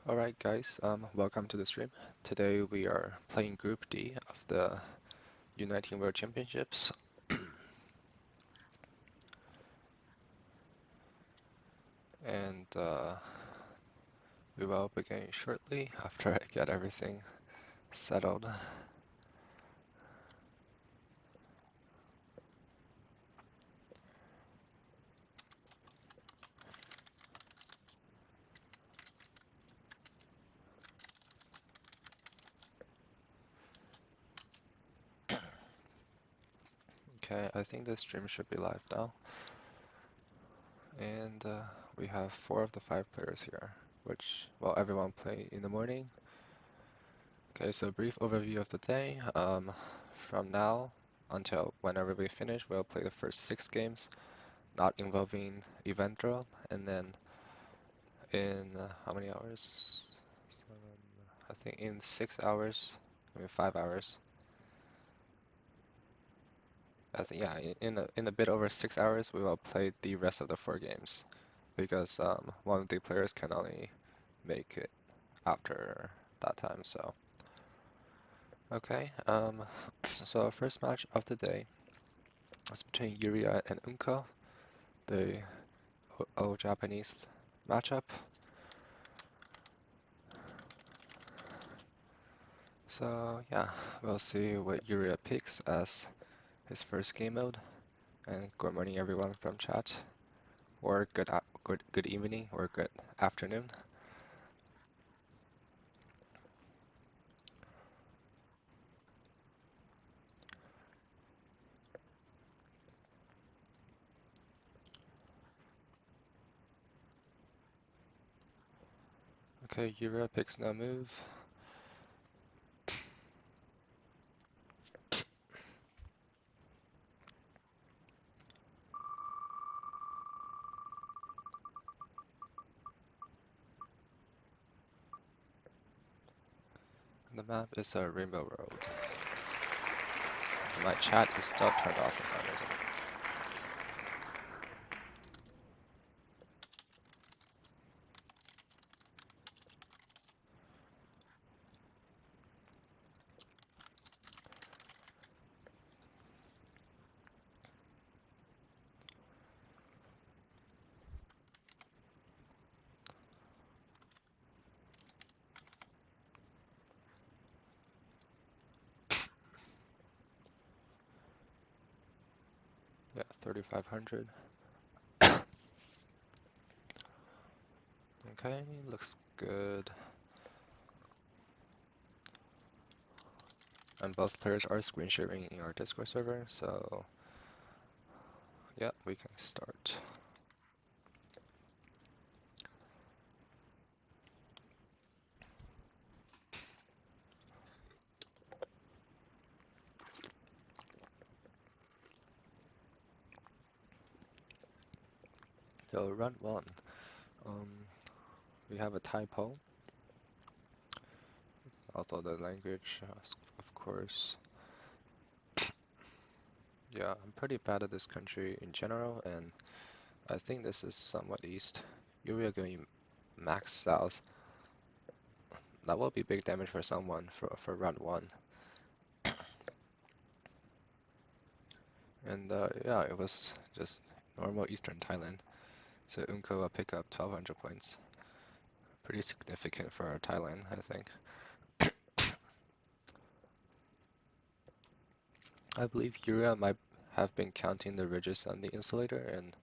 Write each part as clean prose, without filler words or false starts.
Alright guys, welcome to the stream. Today we are playing Group D of the U-19 World Championships. And we will begin shortly after I get everything settled. Okay, I think this stream should be live now. And we have 4 of the 5 players here, which, well, everyone play in the morning. Okay, so brief overview of the day. From now until whenever we finish, we'll play the first 6 games, not involving event draw, and then in how many hours? I think in 6 hours, maybe 5 hours. I think yeah, in a bit over 6 hours, we will play the rest of the 4 games, because one of the players can only make it after that time. So okay, so our first match of the day is between Yuria and Unko, the old Japanese matchup. So yeah, we'll see what Yuria picks as his first game mode. And good morning everyone from chat, or good evening, or good afternoon. Okay, Yura picks no move. The map is a Rainbow Road. My chat is still turned off for some reason. Yeah, 3,500. Okay, looks good. And both players are screen sharing in our Discord server, so yeah, we can start. So run 1. Um, we have a typo. Also the language, of course. Yeah, I'm pretty bad at this country in general, and I think this is somewhat east. Yuria going max south. That will be big damage for someone for round 1. And yeah, it was just normal Eastern Thailand. So Unko will pick up 1,200 points. Pretty significant for Thailand, I think. I believe Yuria might have been counting the ridges on the insulator, and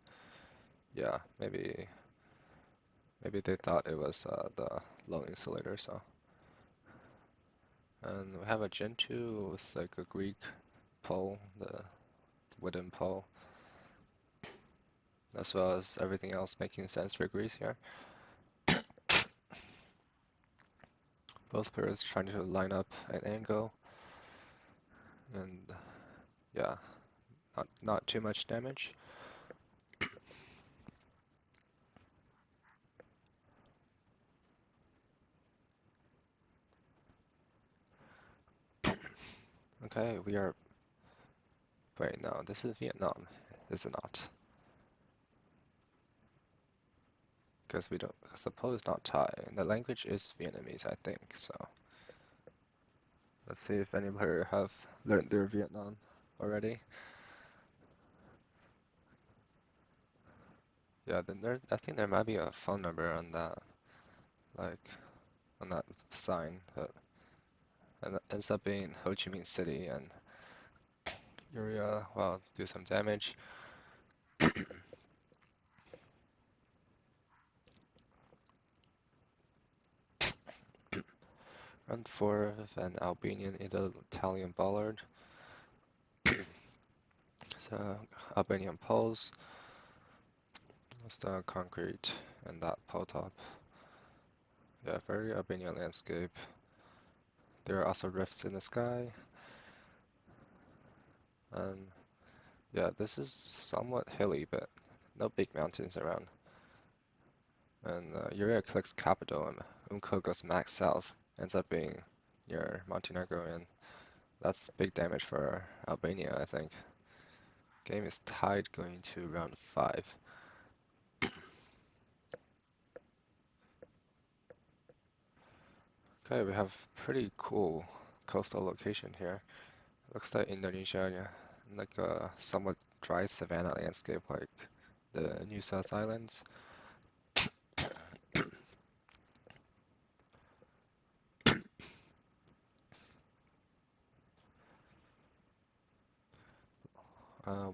yeah, maybe they thought it was the low insulator. So, and we have a Gen 2 with like a Greek pole, the wooden pole, as well as everything else making sense for Greece here. Both players trying to line up an angle, and yeah, not too much damage. Okay, we are. Wait, no, this is Vietnam, is it not? Because we don't suppose not Thai. The language is Vietnamese, I think. So let's see if any player have learned their Vietnam already. Yeah, then I think there might be a phone number on that, like on that sign, but and it ends up being Ho Chi Minh City, and Urea, well, do some damage. Round 4 of an Albanian Italian Bollard. So Albanian poles, stone concrete, and that pole top. Yeah, very Albanian landscape. There are also rifts in the sky, and yeah, this is somewhat hilly, but no big mountains around. And Urea clicks capital, and Umko goes max south, ends up being near Montenegro, and that's big damage for Albania, I think. Game is tied going to round 5. Okay, we have pretty cool coastal location here. Looks like Indonesia, yeah, like a somewhat dry savanna landscape like the New South Islands.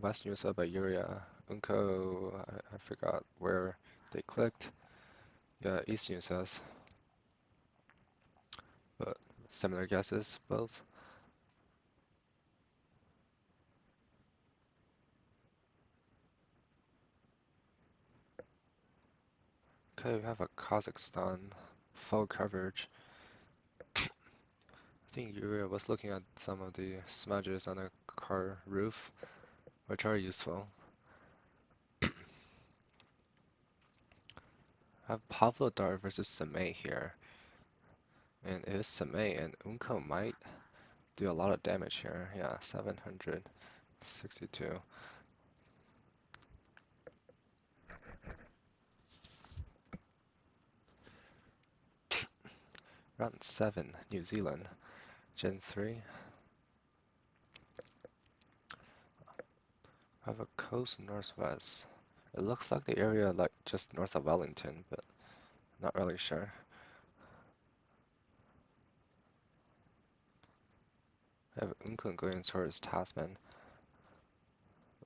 West New South by Urea. Unco, I forgot where they clicked. Yeah, East New South, but similar guesses both. Okay, we have a Kazakhstan full coverage. I think Urea was looking at some of the smudges on the car roof, which are useful. I have Pavlodar versus Samay here. And it is Samay, and Unko might do a lot of damage here. Yeah, 762. Round 7, New Zealand. Gen 3. I have a coast northwest. It looks like the area like just north of Wellington, but not really sure. I have Unko going towards Tasman,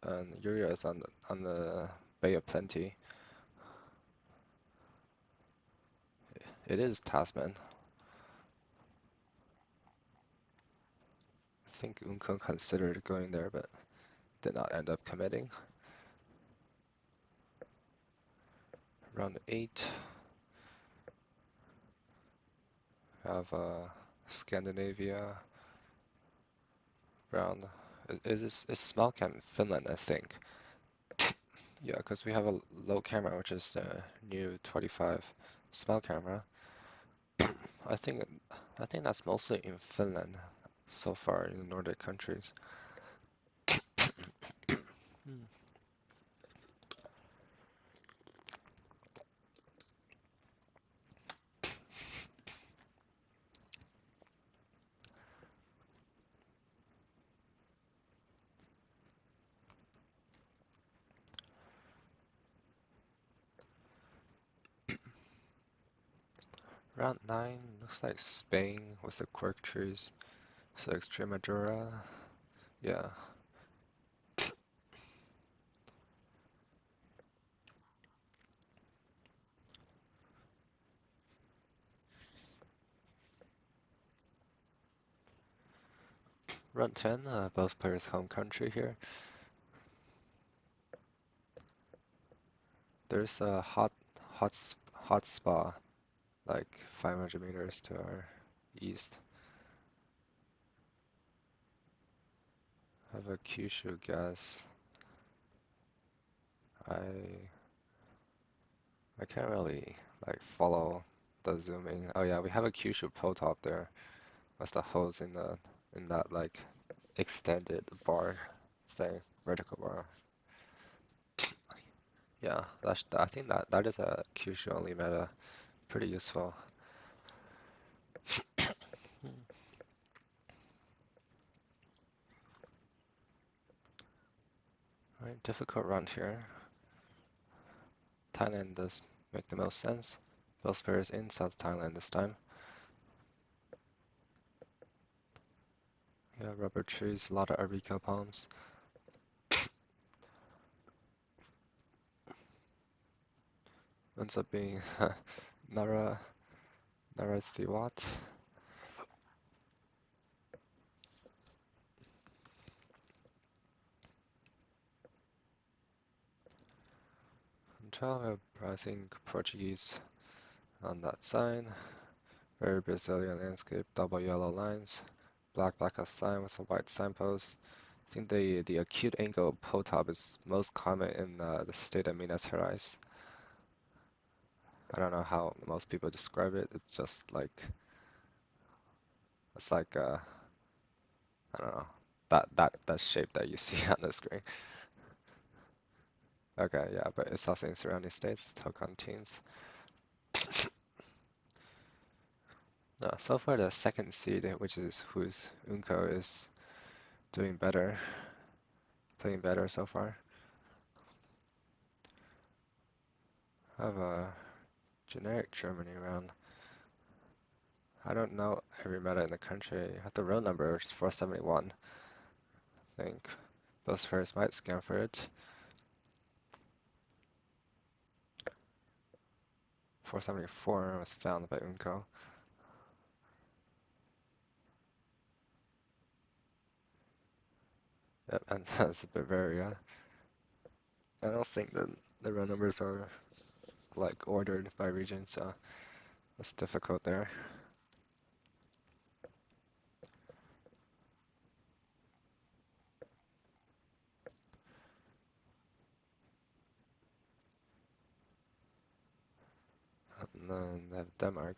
and Urea is on the Bay of Plenty. It is Tasman. I think Unko considered going there, but did not end up committing. Round 8. Have Scandinavia. Round. Is small cam Finland, I think. Yeah, because we have a low camera, which is the new 25 small camera. I think I think that's mostly in Finland so far in the Nordic countries. Hmm. Round 9 looks like Spain with the cork trees. So Extremadura, yeah. Round 10, both players' home country here. There's a hot spa like 500 meters to our east. Have a Kyushu guess. I I can't really like follow the zooming. Oh yeah, we have a Kyushu pole top there. What's the hose in that like extended bar thing, vertical bar? Yeah, I think that is a Kyushu only meta. Pretty useful. Alright, difficult run here. Thailand does make the most sense. Both players in South Thailand this time. Yeah, rubber trees, a lot of areca palms. Ends up being Nara Narathiwat. Java, I think Portuguese on that sign. Very Brazilian landscape, double yellow lines. Black of sign with a white signpost. I think the acute angle pole top is most common in the state of Minas Gerais. I don't know how most people describe it. It's just like it's like I don't know that shape that you see on the screen. Okay, yeah, but it's also in surrounding states, Tocantins. So far the second seed, which is who's Unko, is doing better, playing better so far. I have a generic Germany round. I don't know every meta in the country. I have the row number, which is 471. I think both players might scan for it. 474 was found by Unko. Yep, and that's Bavaria. I don't think that the row numbers are like ordered by region, so it's difficult there. And then they have Denmark.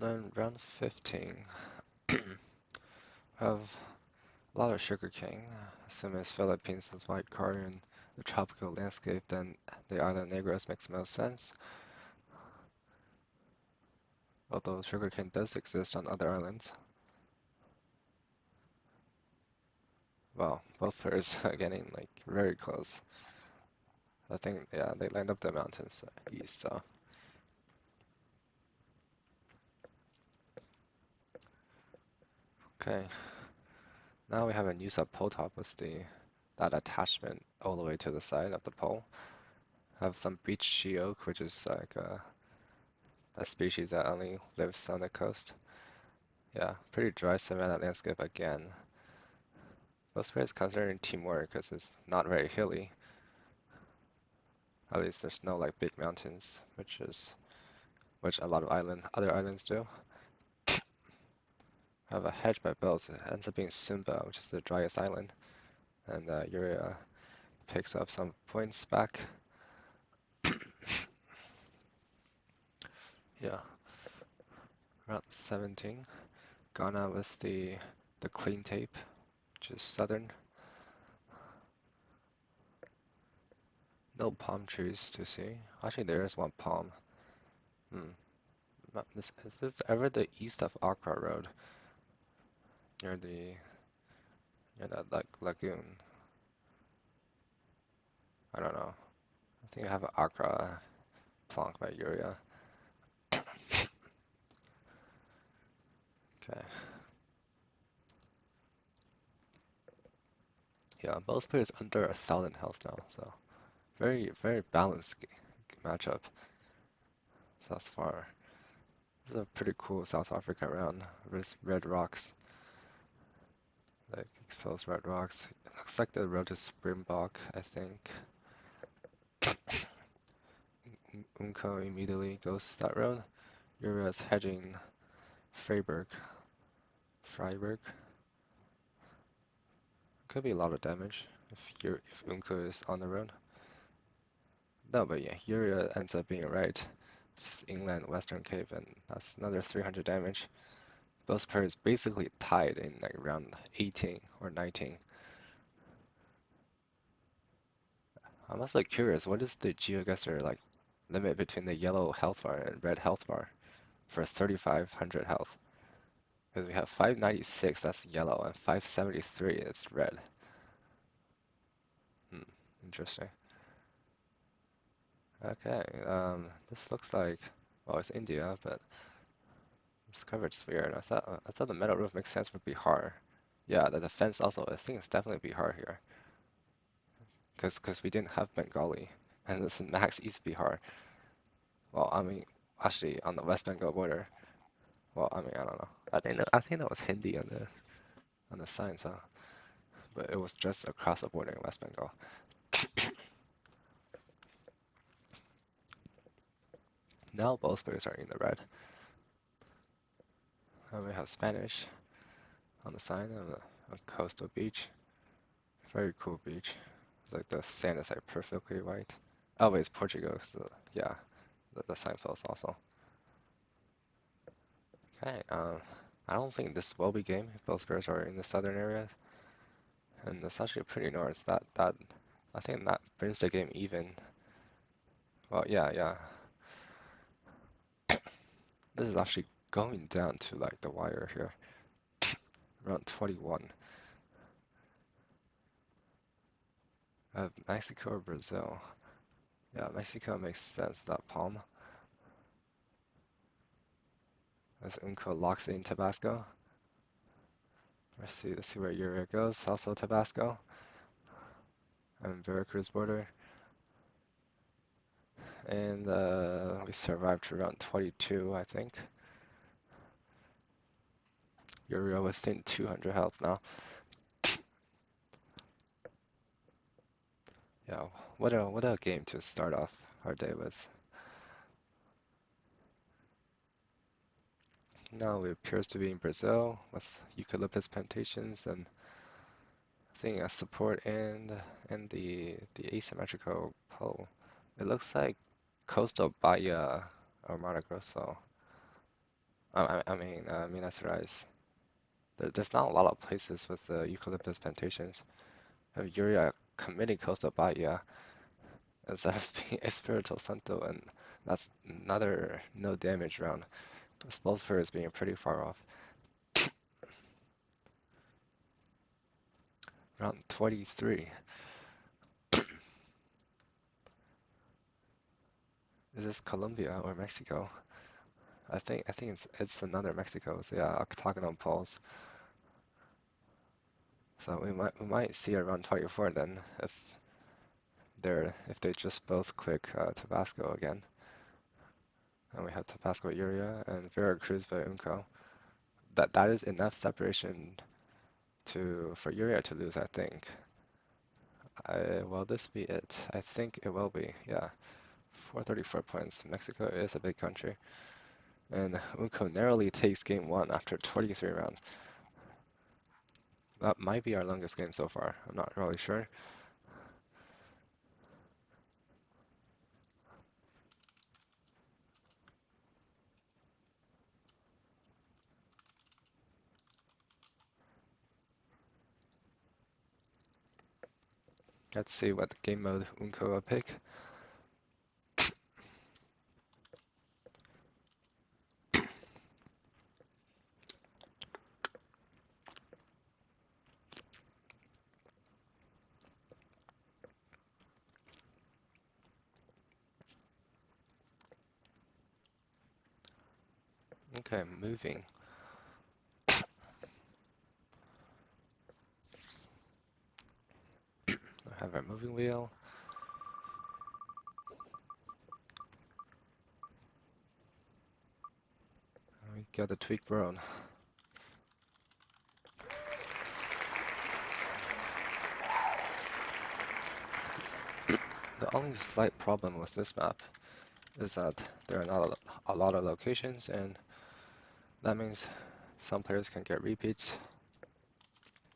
Then round 15, have a lot of sugarcane. Assuming it's Philippines is white card in the tropical landscape, then the island Negros makes most sense. Although sugarcane does exist on other islands. Well, both players are getting like very close. I think, yeah, they lined up the mountains east, so. Okay, now we have a new sub pole top with that attachment all the way to the side of the pole. Have some beach she oak, which is like a species that only lives on the coast. Yeah, pretty dry savanna landscape again. Most players considering teamwork because it's not very hilly. At least there's no like big mountains, which a lot of other islands do. Have a hedge by boats. It ends up being Sumba, which is the driest island, and Urea picks up some points back. Yeah, round 17. Ghana was the clean tape, which is southern. No palm trees to see. Actually, there is one palm. Hmm. Is this ever the east of Accra Road? Near near that like lagoon. I don't know. I think I have an Accra plonk by Urea. Okay. Yeah, both players under 1,000 health now, so very balanced matchup thus far. This is a pretty cool South Africa round with red rocks. Like exposed red rocks. It looks like the road to Springbok, I think. Unko immediately goes that road. Uria's hedging Freiburg. Freiburg. Could be a lot of damage if Unko is on the road. No, but yeah, Uria ends up being right. It's just inland Western Cape, and that's another 300 damage. Both pairs basically tied in like round 18 or 19. I'm also curious, what is the GeoGuessr like limit between the yellow health bar and red health bar for 3500 health? Because we have 596, that's yellow, and 573 is red. Hmm, interesting. Okay, this looks like, well, it's India, but this coverage is weird. I thought the metal roof makes sense with Bihar. Yeah, the defense also, I think it's definitely Bihar here. Because we didn't have Bengali, and this is Max East Bihar. Well, I mean, actually on the West Bengal border. Well, I mean, I don't know. I think that was Hindi on the sign, so but it was just across the border in West Bengal. Now both players are in the red. And we have Spanish on the sign of a coastal beach. Very cool beach. Like the sand is like perfectly white. Oh, wait, it's Portugal. So yeah, the sign falls also. Okay, I don't think this will be game if both pairs are in the southern areas. And it's actually pretty north. That I think that brings the game even. Well, yeah. This is actually going down to like the wire here. Around 21. Mexico or Brazil? Yeah, Mexico makes sense, that palm. As Unco locks in Tabasco. Let's see where Uriel goes. Also Tabasco. And Veracruz border. And we survived to around 22, I think. Uriel within 200 health now. Yeah, what a game to start off our day with. Now we appears to be in Brazil with eucalyptus plantations and I think a support and the asymmetrical pole. It looks like coastal Bahia or Mato Grosso. I mean Minas Gerais. There's not a lot of places with eucalyptus plantations. Have Uria committing coastal Bahia as being Espirito Santo, and that's another no damage round. Both pairs being pretty far off. Round 23. Is this Colombia or Mexico? I think it's another Mexico. So yeah, octagonal poles. So we might see around 24 then if they just both click Tabasco again. And we have Tabasco Uria and Veracruz by Unco. That is enough separation for Uria to lose, I think. Will this be it? I think it will be, yeah. 434 points. Mexico is a big country. And Unco narrowly takes game one after 23 rounds. That might be our longest game so far. I'm not really sure. Let's see what game mode Unco will pick. Okay, moving. I have our moving wheel. We got the tweak brown. The only slight problem with this map is that there are not a lot of locations, and that means some players can get repeats.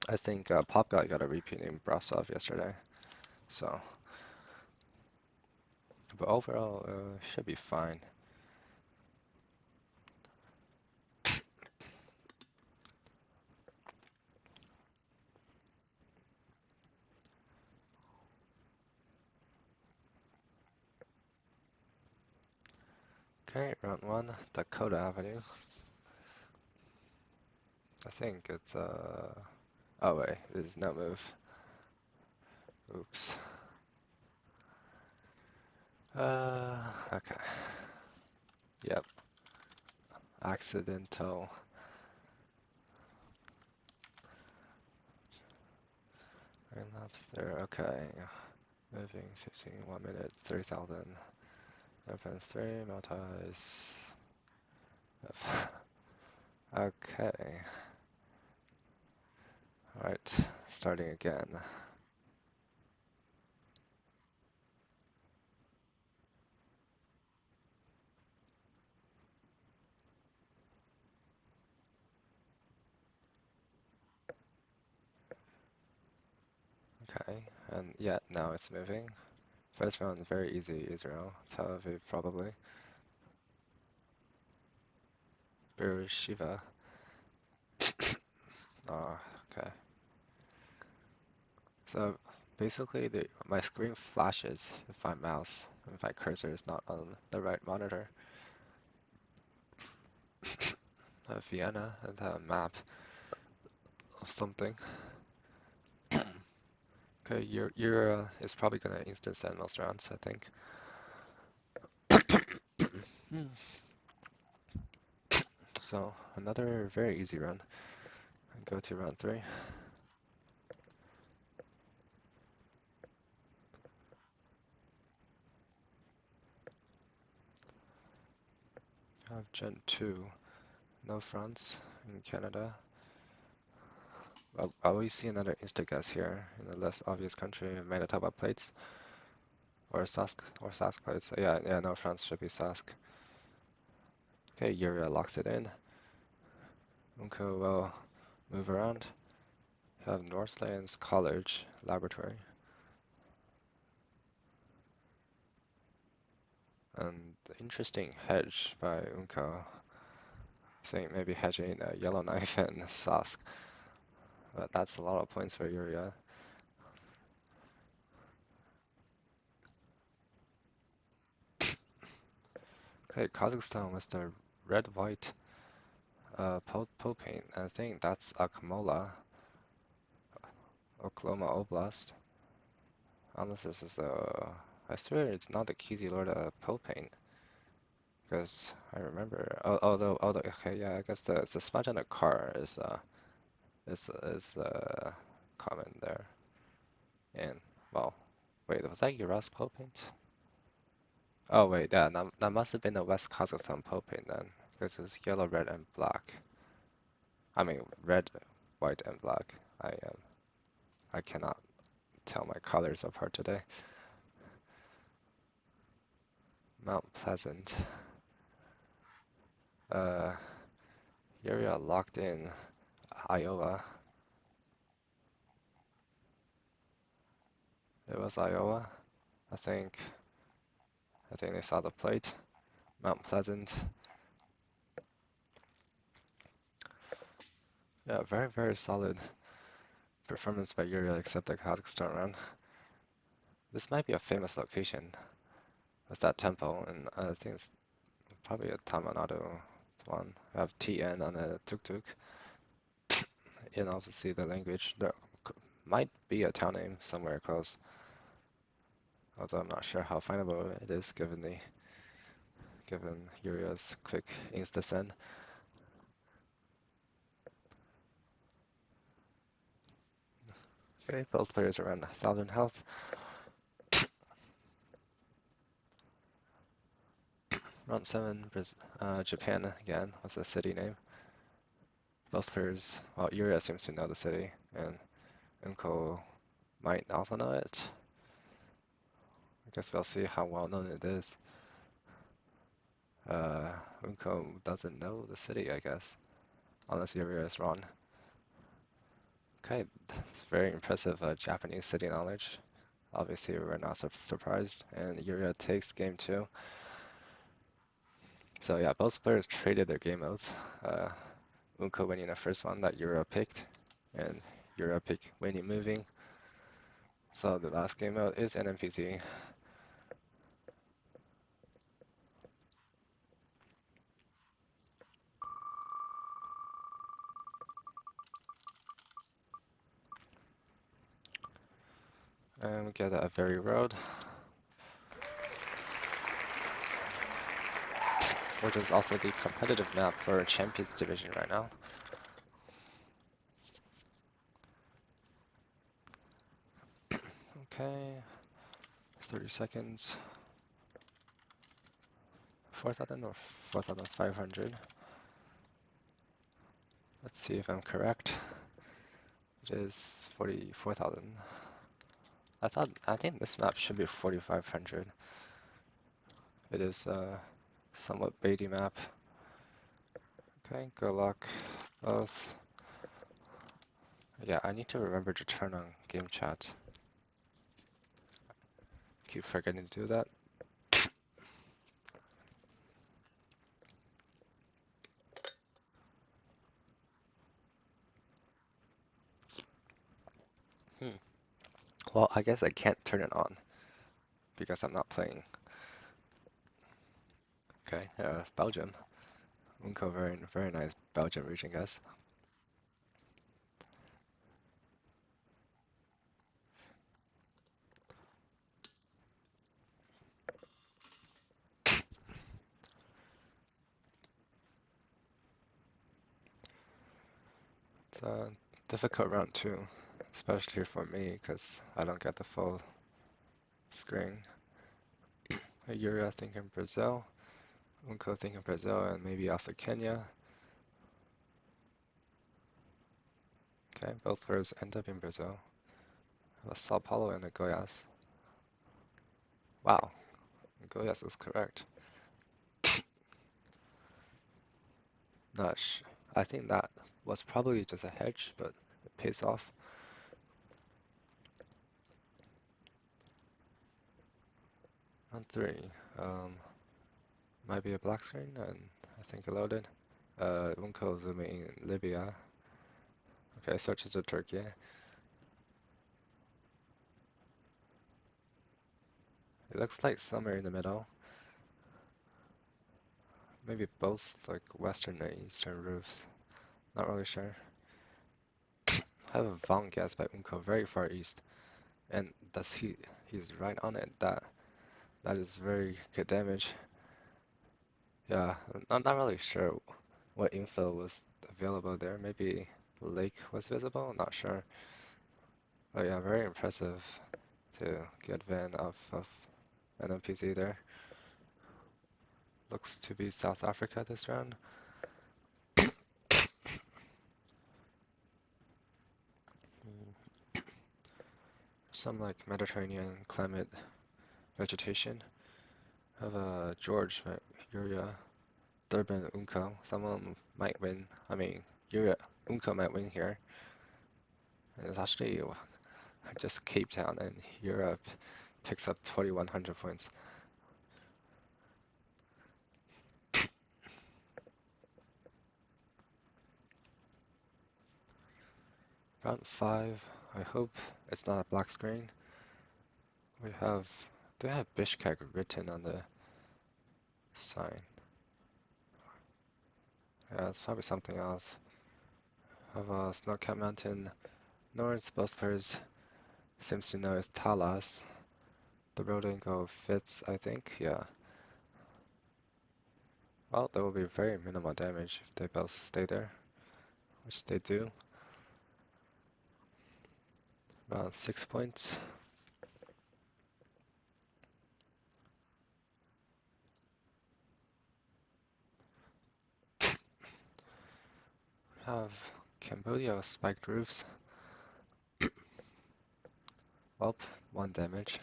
I think Pop Guy got a repeat in Brasov yesterday, so. But overall, should be fine. Okay, round one, Dakota Avenue. I think it's oh wait, there's no move. Oops. Okay. Yep. Accidental. Rain laps there. Okay. Moving 15, 1 minute, 3,000. Open 3, multis. Okay. Alright, starting again. Okay, and yeah, now it's moving. First round, very easy, Israel. Tel Aviv, probably. Beersheba. Oh, okay. So basically, my screen flashes if my mouse, if my cursor is not on the right monitor. Vienna and a map of something. Okay, your is probably gonna instant send most rounds, I think. So another very easy run. Go to round 3. Have Gen 2, no fronts in Canada. I always see another insta-guess here in the less obvious country, Manitoba plates or Sask plates. Yeah, no fronts should be Sask. Okay, Yuria locks it in. Unko will move around. Have Northlands College Laboratory. And interesting hedge by Unko. I think maybe hedging Yellowknife and Sask. But that's a lot of points for Yuria. Okay, Kazakhstan with the red-white paint. I think that's Akmola, Oklahoma Oblast. Unless this is I swear it's not the Kizilorda paint. Because I remember, although, okay, yeah, I guess the smudge on the car is common there. And well, wait, was that Uras paint? Oh wait, yeah, that must have been the West Kazakhstan paint then, because it's yellow, red, and black. I mean, red, white, and black. I cannot tell my colors apart today. Mount Pleasant. Area locked in Iowa. It was Iowa. I think they saw the plate. Mount Pleasant. Yeah, very, very solid performance by Uriel except the Kazakhstan run. This might be a famous location. It's that temple, and I think it's probably a Tamanado one. I have TN on a tuk-tuk. And obviously the language. There might be a town name somewhere close. Although I'm not sure how findable it is given Uriel's quick insta send. Okay, both players are around 1,000 health. Round 7, Japan again. What's the city name? Both players, well, Yuria seems to know the city, and Unko might also know it. I guess we'll see how well known it is. Uh, Unko doesn't know the city, I guess, unless Yuria is wrong. Okay, that's very impressive Japanese city knowledge. Obviously, we're not surprised, and Yuria takes game two. So yeah, both players traded their game modes. Unko winning the first one that Yuria picked, and Yuria picked winning moving. So the last game mode is NMPC. And we get a very road, which is also the competitive map for Champions Division right now. Okay, 30 seconds. 4,000 or 4,500. Let's see if I'm correct. It is 44,000. I think this map should be 4,500. It is a somewhat baity map. Okay, good luck, both. Yeah, I need to remember to turn on game chat. Keep forgetting to do that. Well, I guess I can't turn it on because I'm not playing. Okay, Belgium. Unco, very nice Belgium region, guys. It's a difficult round too, especially for me because I don't get the full screen. Yuri, thinking Brazil. Unco thinking Brazil and maybe also Kenya. Okay, both players end up in Brazil. Sao Paulo and Goiás. Wow, Goiás is correct. Not I think that was probably just a hedge, but it pays off. Round three. Might be a black screen, and I think it loaded. Unco zooming in Libya. Okay, switches to Turkey. It looks like somewhere in the middle. Maybe both like western and eastern roofs. Not really sure. I have a wrong guess by Unco, very far east. And he's right on it. That is very good damage. Yeah, I'm not really sure what info was available there. Maybe the lake was visible, not sure. But yeah, very impressive to get Van off of an NPC there. Looks to be South Africa this round. Some like Mediterranean climate vegetation. Have a George, Yuria, Durban, Unco. Someone might win. I mean, Yuria, Unco might win here. And it's actually just Cape Town, and Europe picks up 2,100 points. Round five. I hope it's not a black screen. They have Bishkek written on the sign. Yeah, it's probably something else. Have a Snowcat Mountain North. Both players seems to know it's Talas. The road angle fits, I think. Yeah. Well, there will be very minimal damage if they both stay there, which they do. Around 6 points. Have Cambodia with spiked roofs. Well, 1 damage.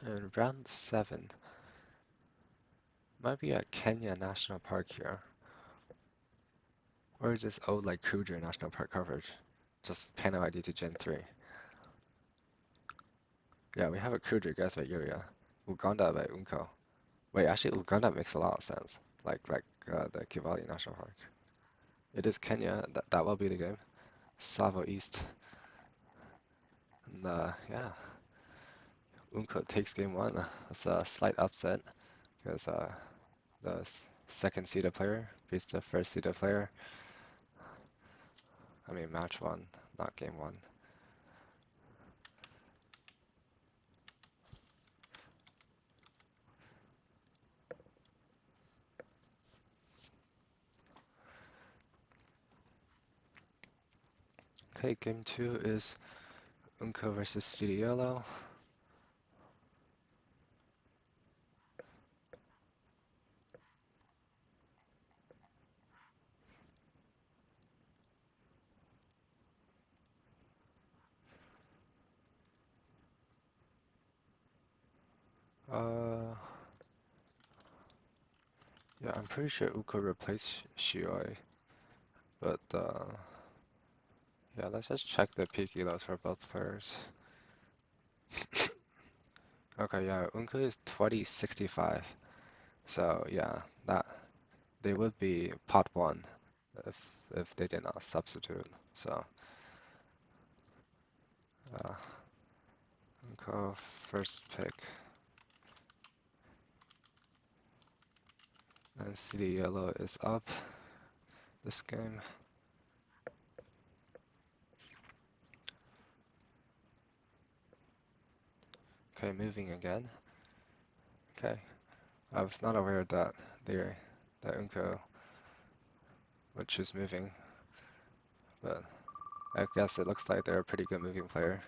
And round 7 might be at Kenya National Park here. Or just old like Kruger National Park coverage. Just panel ID to Gen 3. Yeah, we have a Kruger guess by area. Uganda by Unko. Wait, actually Uganda makes a lot of sense. Like the Kivali National Park. It is Kenya, that will be the game. Savo East. And yeah, Unko takes game 1. It's a slight upset because the second seeded player beats the first seeded player. I mean match 1, not game 1. Okay, game 2 is Unko versus CD Yellow. Uh, yeah, I'm pretty sure Uko replaced Shioi, but yeah, let's just check the peak elos for both players. Okay, yeah, Unko is 2065, so yeah, that they would be pot 1 if they did not substitute. So uh, Unko first pick, and CD Yellow is up this game. Okay, moving again. Okay, I was not aware that that Unko would choose moving, but I guess it looks like they're a pretty good moving player.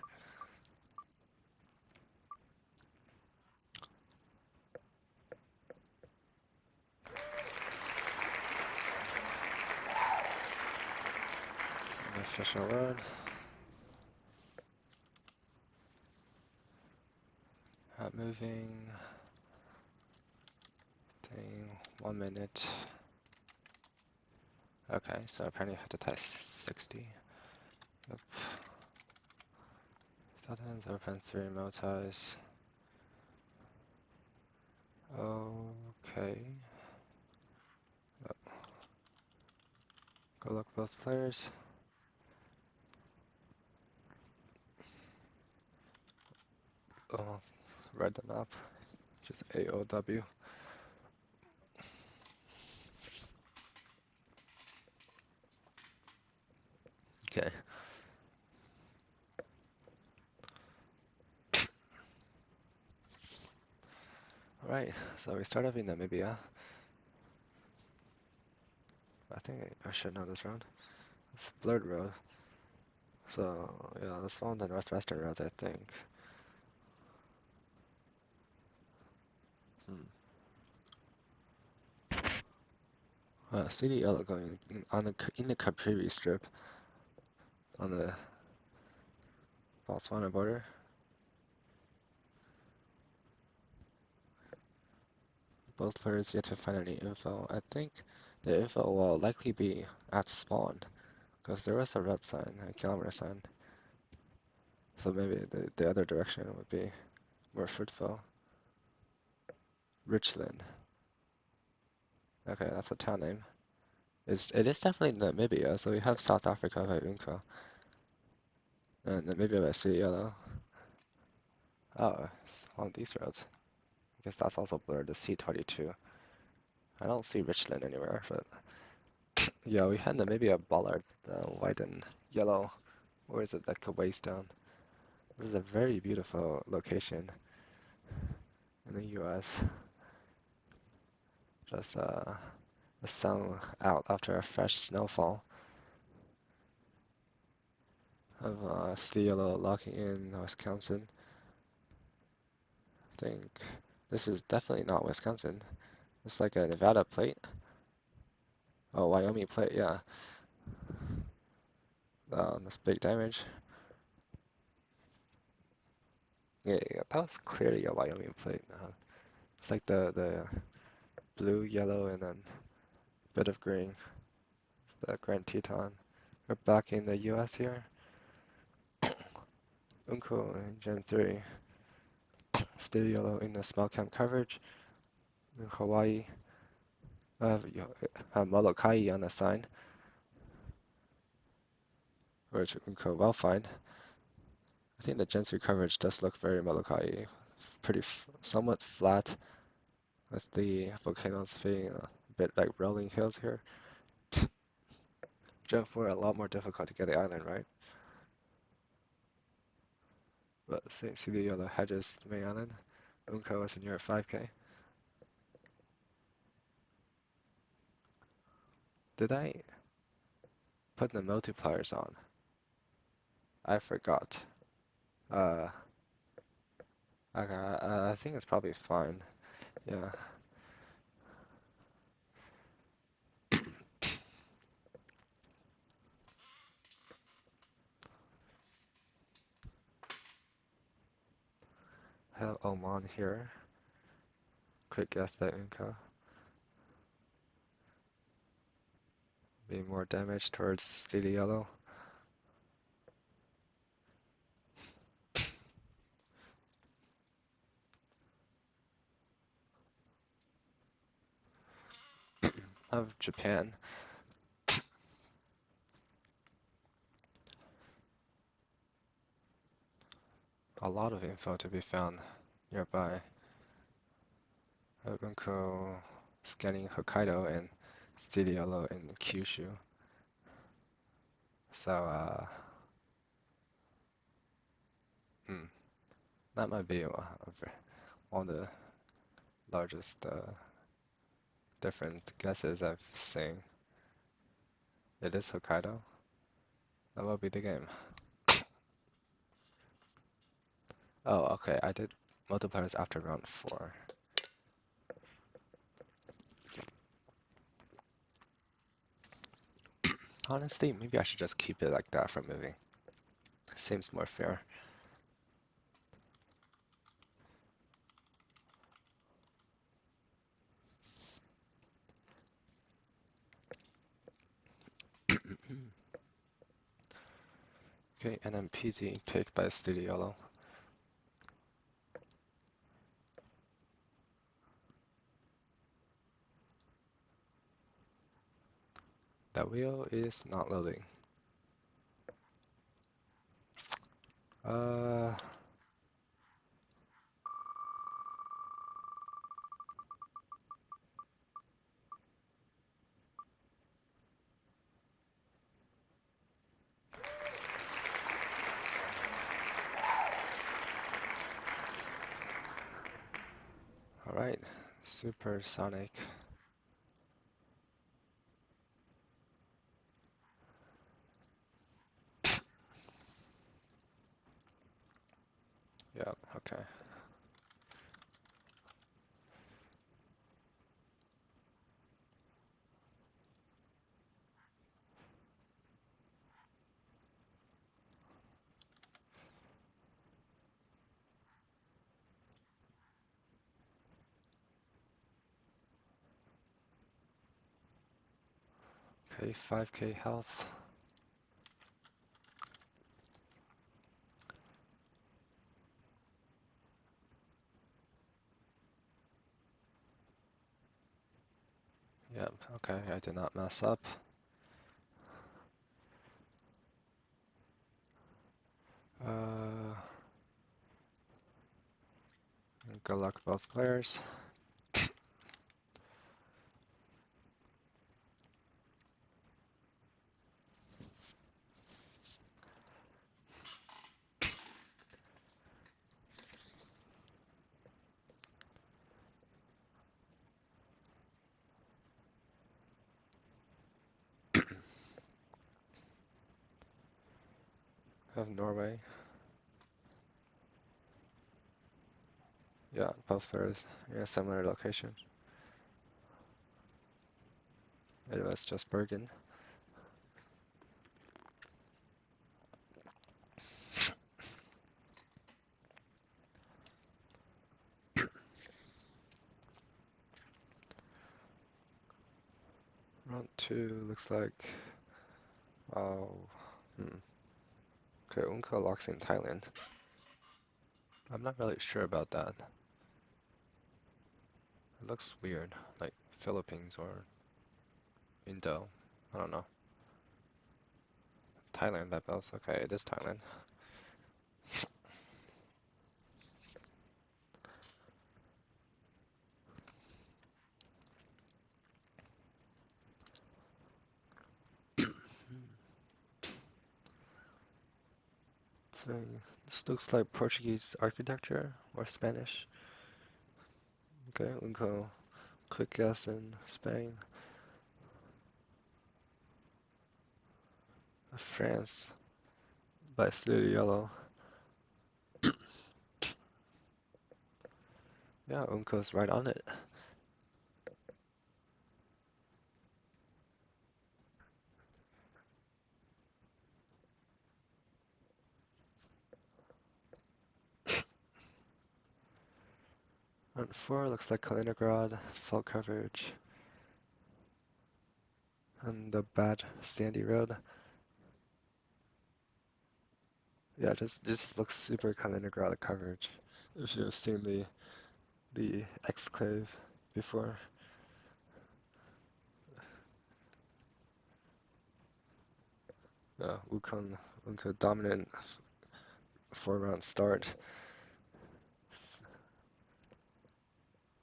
An official word. Moving. Thing. 1 minute. Okay, so apparently I have to type 60. Yep. Buttons, open 3 multis. Okay. Yep. Go look both players. Oh, read them up. Just AOW. Okay. Alright, so we start off in Namibia. I think I should know this round. It's Blurred Road. So, yeah, this one and Western roads, I think. CD Yellow going in the Kapiri strip on the Botswana border. Both players yet to find any info. I think the info will likely be at spawn, because there was a red sign, a kilometer sign. So maybe the other direction would be more fruitful. Richland. Okay, that's a town name. It is definitely Namibia, so we have South Africa by Unko. And Namibia by Sweet Yellow. Oh, it's one of these roads. I guess that's also blurred, the C22. I don't see Richland anywhere, but yeah, we had Namibia bollards, the white and yellow. Or is it like a ways down? This is a very beautiful location in the US. Just the sun out after a fresh snowfall of Cielo locking in Wisconsin. I think this is definitely not Wisconsin. It's like a Nevada plate. Oh, Wyoming plate, yeah. That's big damage. Yeah, yeah, that was clearly a Wyoming plate. It's like the blue, yellow, and then a bit of green. It's the Grand Teton. We're back in the US here. Unko in Gen 3. Still yellow in the small camp coverage. In Hawaii, I have Molokai on the sign, which Unko well find. I think the Gen 3 coverage does look very Molokai. Pretty somewhat flat with the volcanoes being a bit like rolling hills here. Gen 4 a lot more difficult to get the island right. But see the yellow hedges to main island. Unko is near 5K. Did I put the multipliers on? I forgot. Uh, okay, I think it's probably fine. Yeah. I have Oman here. Quick guess by Unko. Be more damage towards Steely Yellow. Of Japan. A lot of info to be found nearby. Unko scanning Hokkaido and Steely Yellow in Kyushu. So, that might be one of the largest different guesses I've seen. It is Hokkaido. That will be the game. Oh, okay. I did multipliers after round 4. Honestly, maybe I should just keep it like that for moving. Seems more fair. Okay, and then PZ picked by Studio Yellow. That wheel is not loading. Uh, all right, supersonic. Yeah, okay. Okay, 5K health. Yep, okay, I did not mess up. Good luck both players. Have Norway. Yeah, both players in a similar location. It was just Bergen. Round two looks like, oh, hmm. Okay, Unka locks in Thailand. I'm not really sure about that. It looks weird, like Philippines or Indo. I don't know. Thailand, that bells. Okay, it is Thailand. So this looks like Portuguese architecture or Spanish. Okay, Unko, quick guess in Spain. France by City Yellow. Yeah, Unko's right on it. Round four looks like Kaliningrad, full coverage. And the bad Standy Road. Yeah, just looks super Kaliningrad coverage. If you've seen the exclave before. Ukon dominant 4-round start.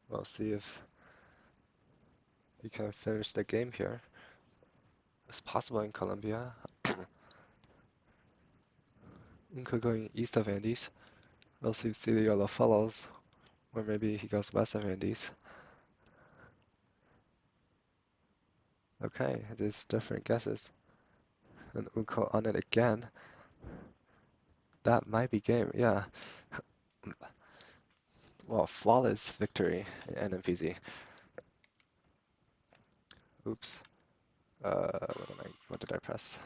We'll see if he can finish the game here. It's possible in Colombia. Unka going east of Andes. We'll see if Ciliolo follows, or maybe he goes west of Andes. Okay, there's different guesses. And Unko on it again. That might be game, yeah. Well, flawless victory in NMPZ. Oops. What did I press?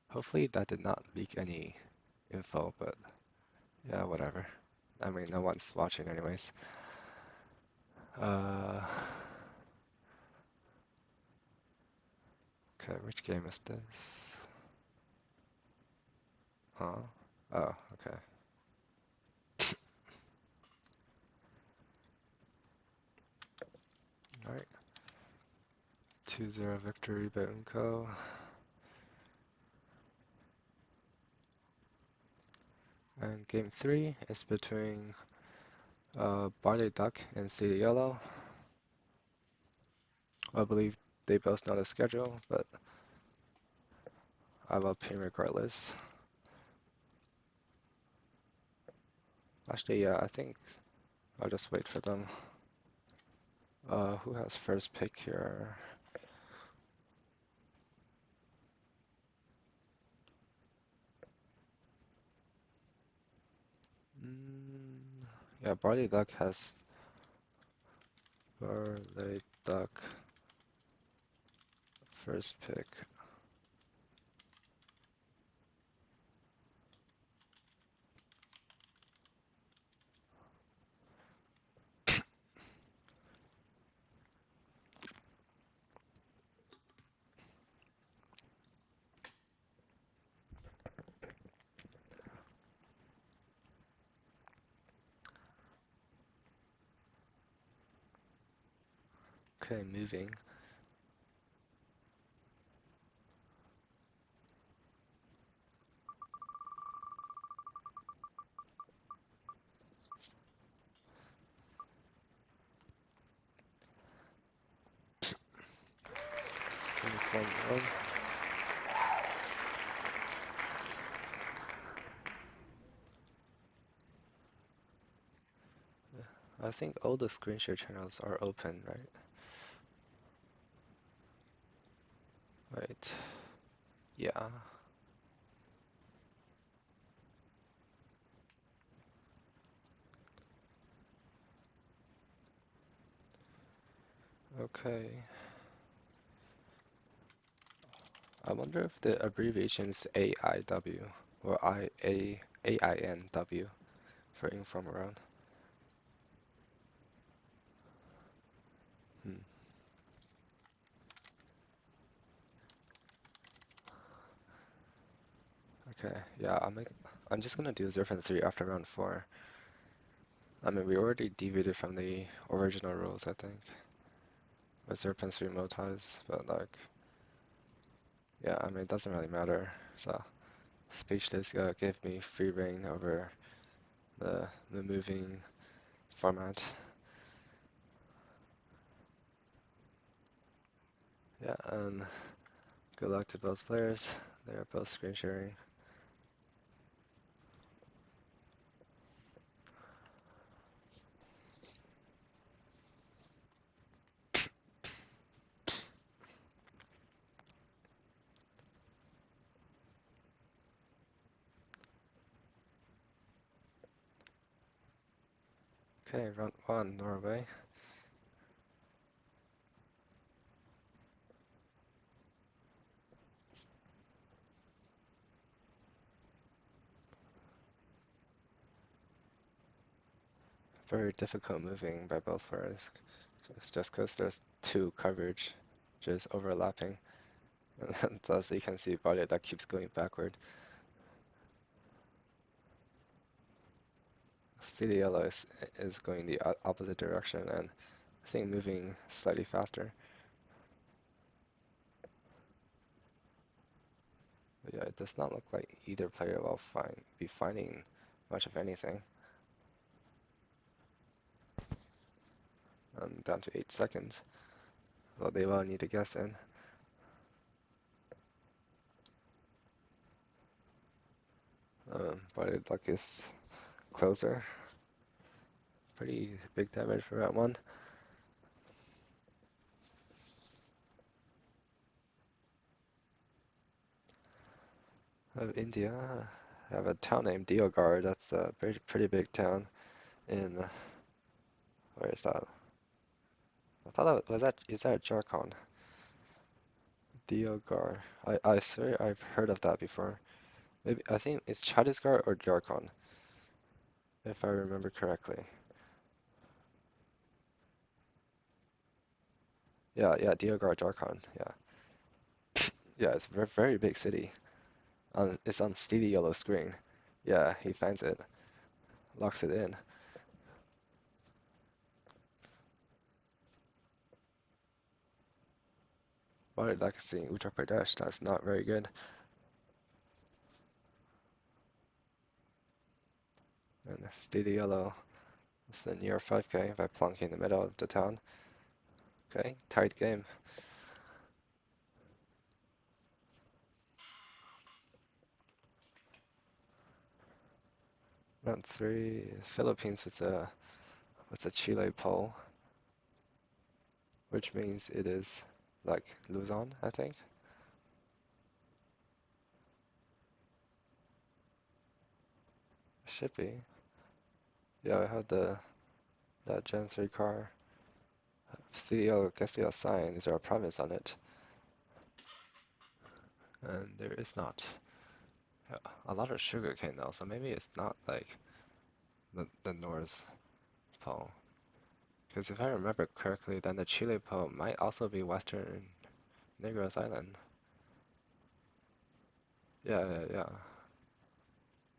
Hopefully that did not leak any info, but yeah, whatever. I mean, no one's watching anyways. Okay, which game is this? Huh? Oh, okay. Alright. 2-0 victory by Unko. And game 3 is between Barley Duck and City Yellow. I believe they both know the schedule, but I will pin regardless. Actually, yeah, I think I'll just wait for them. Who has first pick here? Yeah, Barley Duck has Barley Duck first pick. Okay, moving. Uniform 1. I think all the screen share channels are open, right? Right. Yeah. Okay. I wonder if the abbreviation is AIW or AINW for inform around. Okay, yeah, I'm just gonna do 0.3 after round 4. I mean, we already deviated from the original rules, I think, with 0.3 multis, but like, yeah, I mean, it doesn't really matter. So, Speechless gave me free reign over the moving format. Yeah, and good luck to both players. They are both screen sharing. Okay, round 1, Norway. Very difficult moving by both players, just because there's two coverage just overlapping. And thus you can see body that keeps going backward. CD yellow is going the opposite direction and I think moving slightly faster. But yeah, it does not look like either player will be finding much of anything. Down to 8 seconds. Well, they will need to guess in. Body luck is closer. Pretty big damage for that one. Of India, I have a town named Diogar. That's a pretty big town in where is that? I thought is that Jharkhand? Diogar. I swear I've heard of that before. Maybe I think it's Chhattisgarh or Jharkhand, if I remember correctly. Yeah, Diogar, Jharkhand. Yeah, it's a very big city. It's on steady yellow screen. Yeah, he finds it, locks it in. But like seeing Uttar Pradesh, that's not very good. And steady yellow. It's the near 5K by plunking in the middle of the town. Okay, tight game. Round 3, Philippines with a Chile pole, which means it is like Luzon, I think. Should be. Yeah, I have that Gen 3 car. CDL Castillo sign. Is there a promise on it? And there is not. Yeah, a lot of sugarcane though, so maybe it's not like the North Pole. Because if I remember correctly, then the Chile Pole might also be Western Negros Island. Yeah.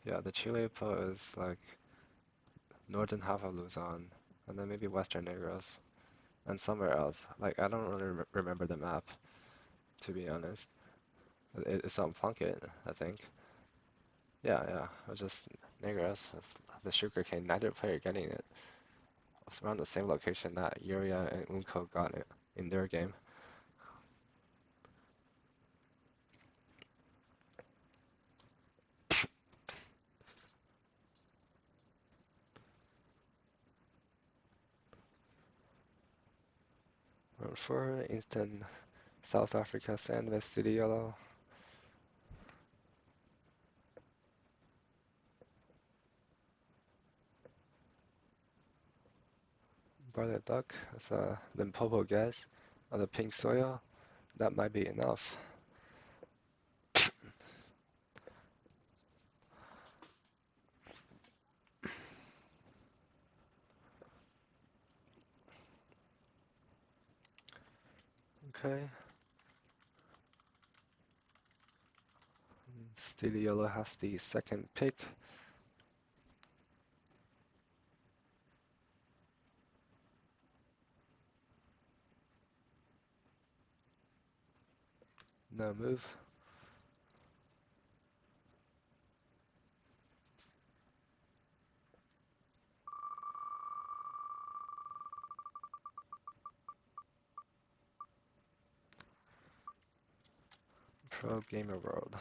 Yeah, the Chile Pole is like northern half of Luzon, and then maybe Western Negros, and somewhere else. Like, I don't really remember the map, to be honest. It's on Plunkett, I think. Yeah, it was just Negros, it's the sugarcane, neither player getting it. It's around the same location that Yuria and Unko got it in their game. Round 4, instant South Africa sand with city yellow. Barley duck, that's a Limpopo gas on the pink soil. That might be enough. Okay. Steely Yellow has the second pick. No move. Pro Gamer World.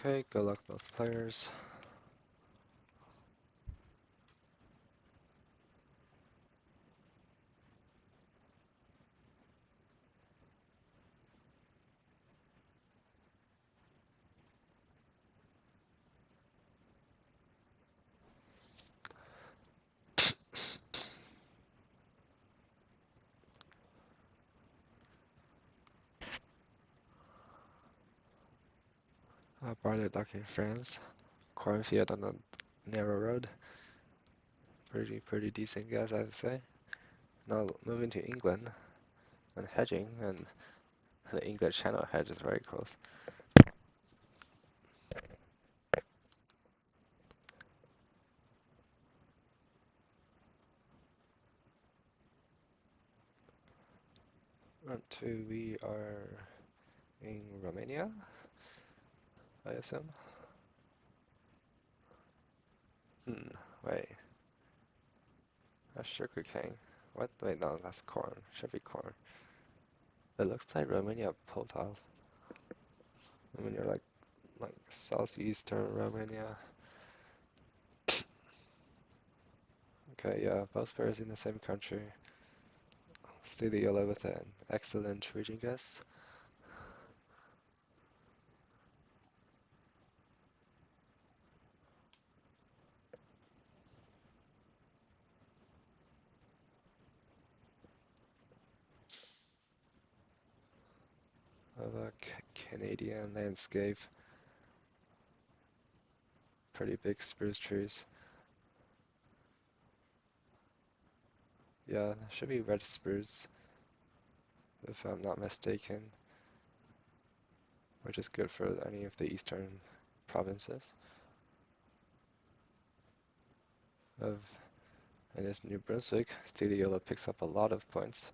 Okay, good luck both players. Barley Duck in France. Cornfield on the narrow road. Pretty decent guess, I'd say. Now moving to England and hedging, and the English Channel hedge is very close. Round two, we are in Romania, I assume. Wait. That's sugar cane. What? Wait, no, that's corn. Should be corn. It looks like Romania pulled off. I mean, you're like southeastern Romania. Okay, yeah, both pairs in the same country. Stay the yellow with an excellent region guess. Of a Canadian landscape. Pretty big spruce trees. Yeah, should be red spruce, if I'm not mistaken, which is good for any of the eastern provinces of, and it's New Brunswick. Steely Yellow picks up a lot of points.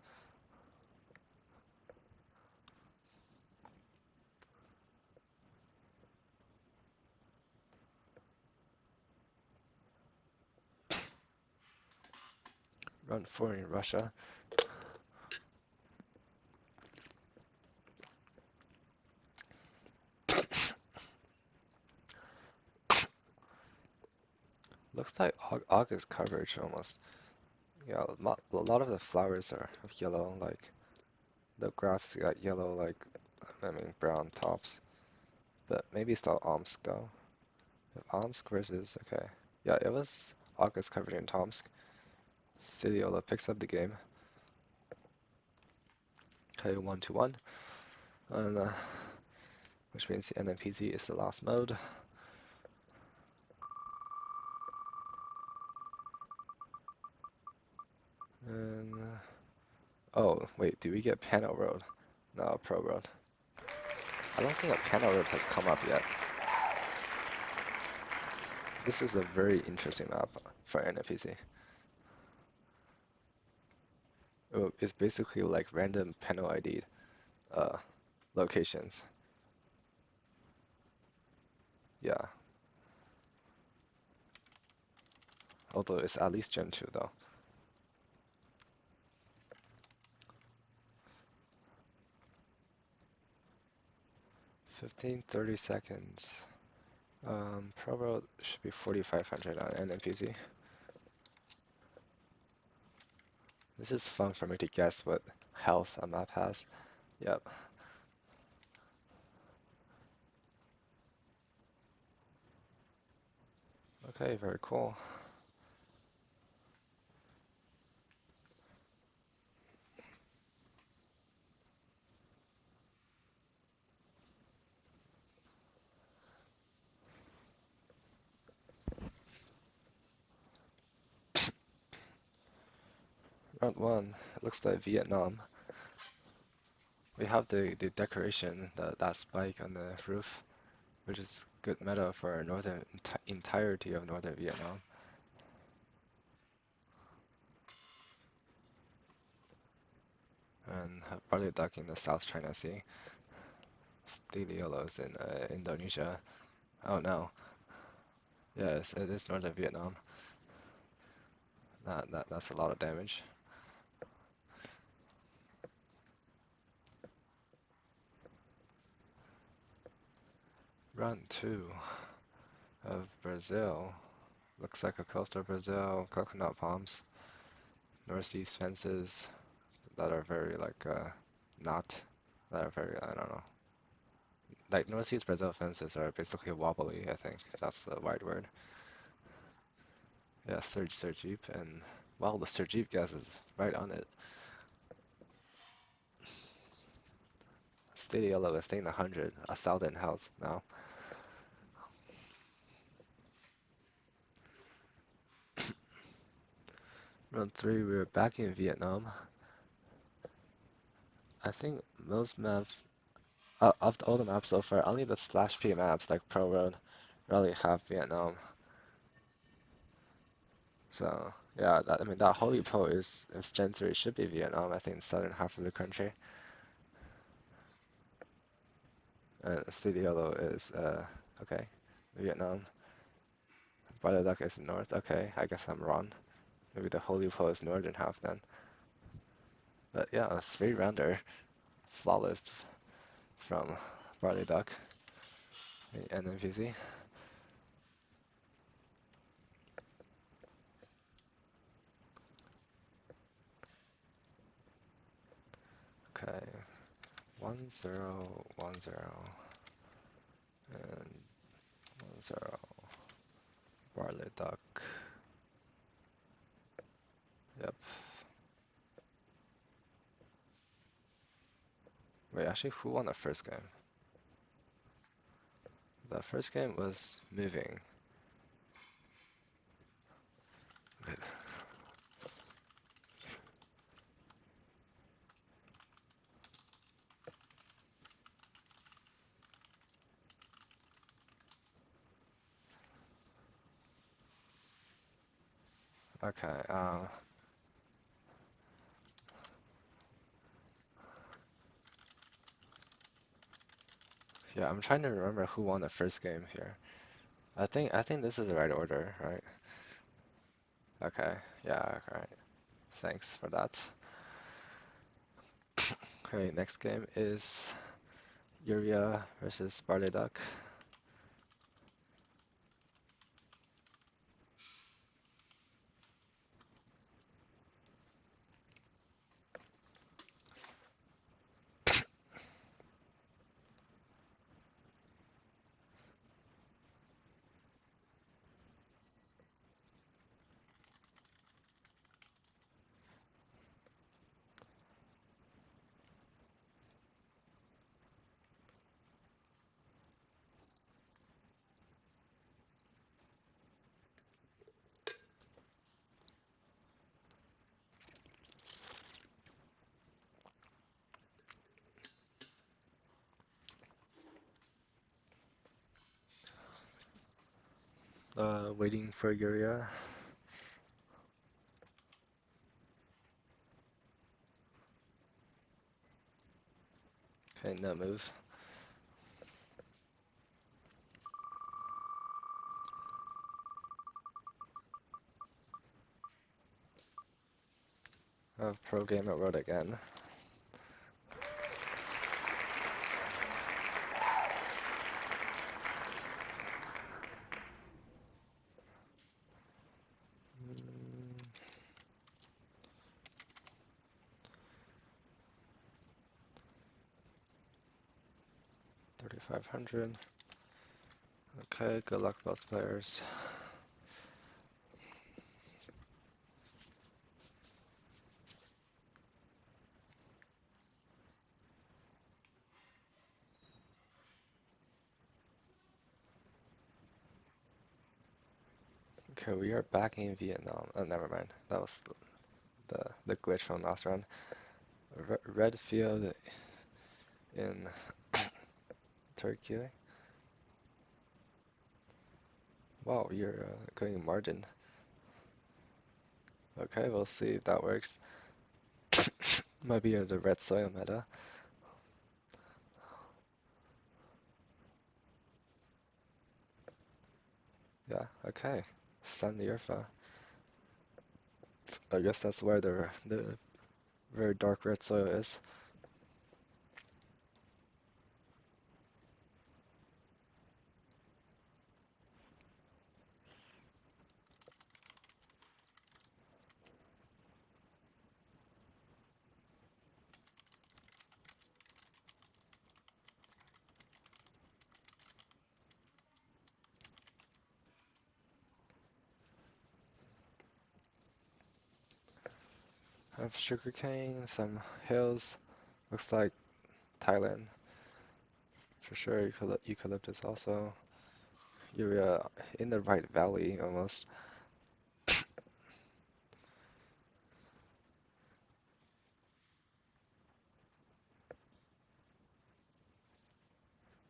Round four in Russia. Looks like August coverage almost. Yeah, a lot of the flowers are of yellow, like the grass got yellow, like, I mean, brown tops. But maybe it's not Omsk though. Omsk versus, okay. Yeah, it was August coverage in Tomsk. Sidiola picks up the game. Okay, 1-1. And, which means the NMPZ is the last mode. And, oh, wait, do we get Panel Road? No, Pro Road. I don't think a Panel Road has come up yet. This is a very interesting map for NMPZ. It's basically like random panel ID locations. Yeah. Although it's at least Gen 2 though. 15-30 seconds. Pro Road should be 4,500 on NMPZ. This is fun for me to guess what health a map has. Yep. Okay, very cool. Round one, it looks like Vietnam. We have the decoration, that spike on the roof, which is good meta for entirety of northern Vietnam. And barley duck in the South China Sea. Steely yellows in Indonesia. Oh no. Yes, it is northern Vietnam. That's a lot of damage. Round two of Brazil. Looks like a coastal Brazil, coconut palms, northeast fences that are very like not that are very, I don't know. Like northeast Brazil fences are basically wobbly, I think. That's the wide word. Yeah, Sergipe, and well, the Sergipe gas is right on it. Steady yellow is staying 100, a thousand health now. Round three, we're back in Vietnam. I think most maps, of all the maps so far, only the slash P maps like Pro Road really have Vietnam. So yeah, I mean that Holy Po is if Gen 3 should be Vietnam, I think southern half of the country. And City Yellow is okay, Vietnam. Brother Duck is north. Okay, I guess I'm wrong. Maybe the Holy Po is northern half then. But yeah, a three rounder, flawless from Barley Duck and NPC. Okay, 1-0, 1-0, and 1-0. Barley Duck. Yep. Wait, actually, who won the first game? The first game was moving. Okay, yeah, I'm trying to remember who won the first game here. I think this is the right order, right? Okay, yeah, alright. Thanks for that. Okay, next game is Urea versus Barley Duck. Waiting for Urea. Okay, no move. Pro game at road again. Mm, 3,500. Okay, good luck both players. Okay, we are back in Vietnam. Oh, never mind. That was the glitch from last round. Red field in Turkey. Wow, you're going margin. Okay, we'll see if that works. Might be the red soil meta. Yeah, okay. San Yerfa. I guess that's where the very dark red soil is. Have sugarcane, some hills. Looks like Thailand. For sure, eucalyptus also. You're in the right valley almost.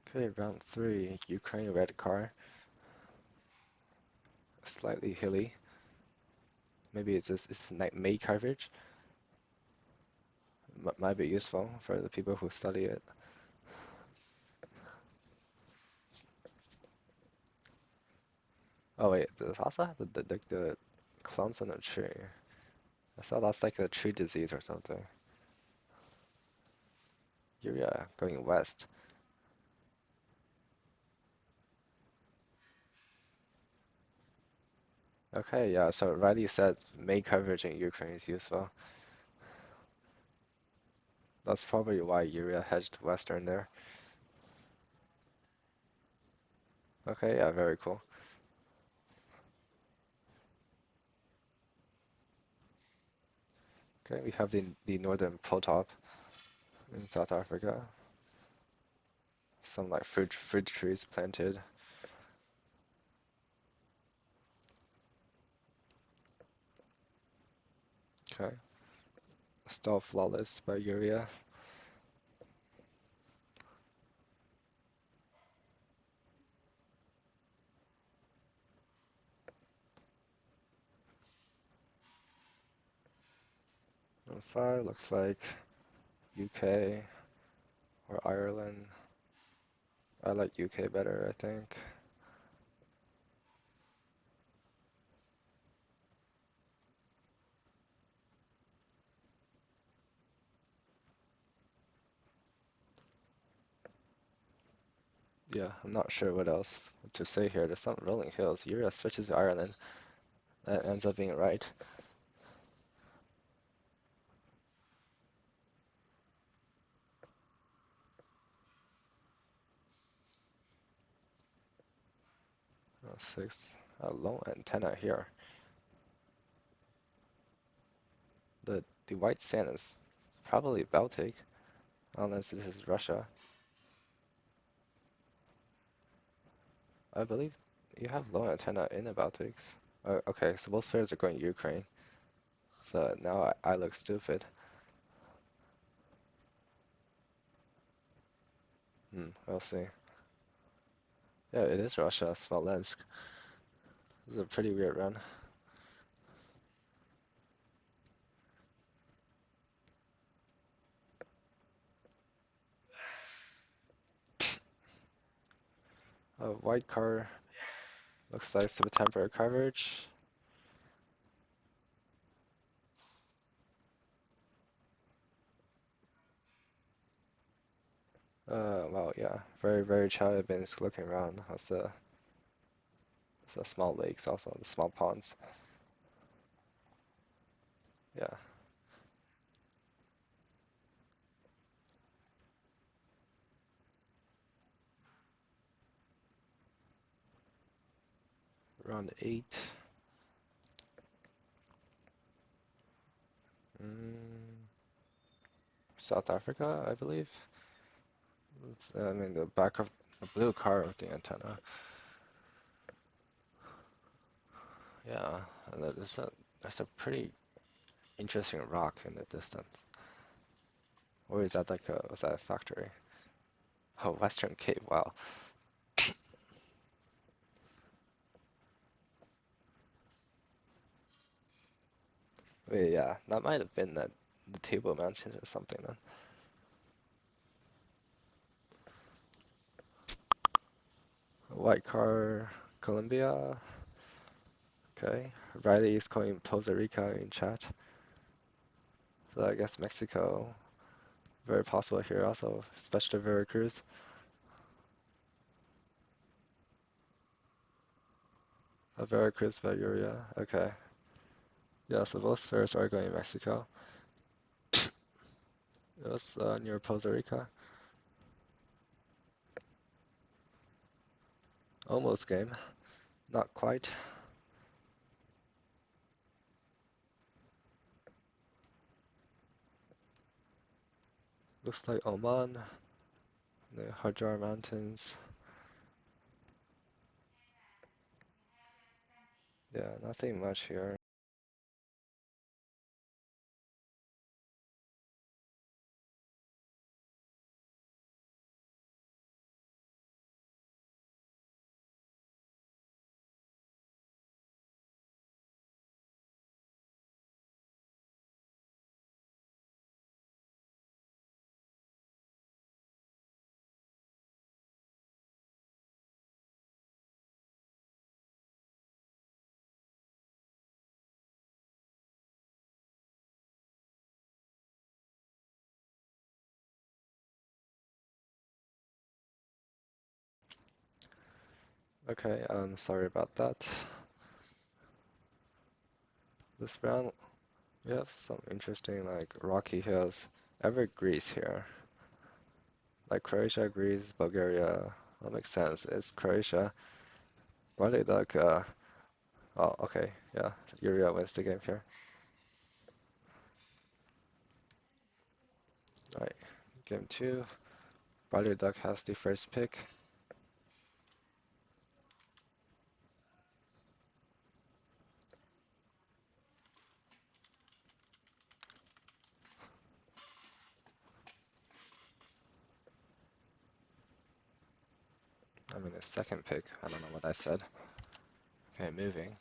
Okay, round three. Ukraine red car. Slightly hilly. Maybe it's just it's May coverage. Might be useful for the people who study it. Oh wait, there's also the clumps on the tree. I saw that's like a tree disease or something. You're going west. Okay, yeah, so Riley said May coverage in Ukraine is useful. That's probably why Urea hedged western there. Okay, yeah, very cool. Okay, we have the northern protop in South Africa. Some like fruit trees planted. Okay, still flawless by Urea. On fire looks like UK or Ireland. I like UK better, I think. Yeah, I'm not sure what else to say here. There's some rolling hills. Urea switches to Ireland. That ends up being right. Oh, six. A low antenna here. The white sand is probably Baltic, unless this is Russia. I believe you have low antenna in the Baltics. Okay, so both players are going Ukraine. So now I look stupid. We'll see. Yeah, it is Russia, Smolensk. This is a pretty weird run. A white car looks like some temporary coverage. Well, yeah, very Chelyabinsk looking around. That's the small lakes, also the small ponds. Yeah, around eight. Mm, South Africa, I believe. I mean, the back of the blue car of the antenna. Yeah, and there's a pretty interesting rock in the distance. Or is that like was that a factory? Oh, Western Cape, wow. Wait, yeah, that might have been the Table Mountains or something then. White car, Colombia. Okay. Riley is calling Costa Rica in chat. So I guess Mexico, very possible here also, especially Veracruz. Veracruz, Bayuria. Okay. Yeah, so both fairs are going to Mexico. Yes, near Costa Rica. Almost game. Not quite. Looks like Oman, the Hajar Mountains. Yeah, nothing much here. Okay, sorry about that. This round, we have some interesting like rocky hills. Ever Greece here. Like Croatia, Greece, Bulgaria. That makes sense. It's Croatia. Probably like oh okay, yeah. Uria wins the game here. Alright, game two. Bradley Duck has the first pick. I mean the second pick. I don't know what I said. Okay, moving.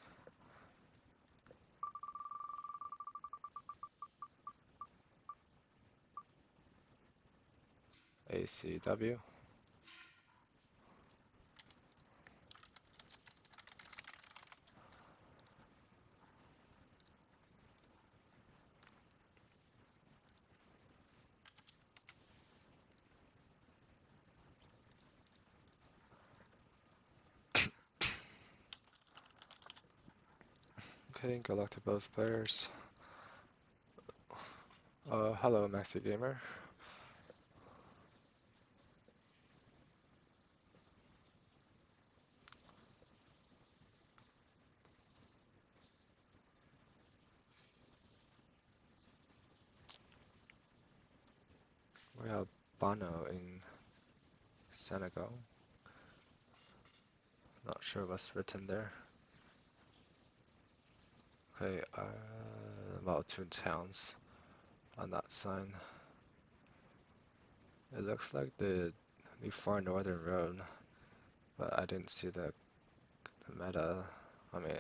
ACW. Okay, good luck to both players. Hello, Maxi Gamer. We have Bono in Senegal. Not sure what's written there. Okay, about two towns on that sign. It looks like the far northern road, but I didn't see the meta. I mean,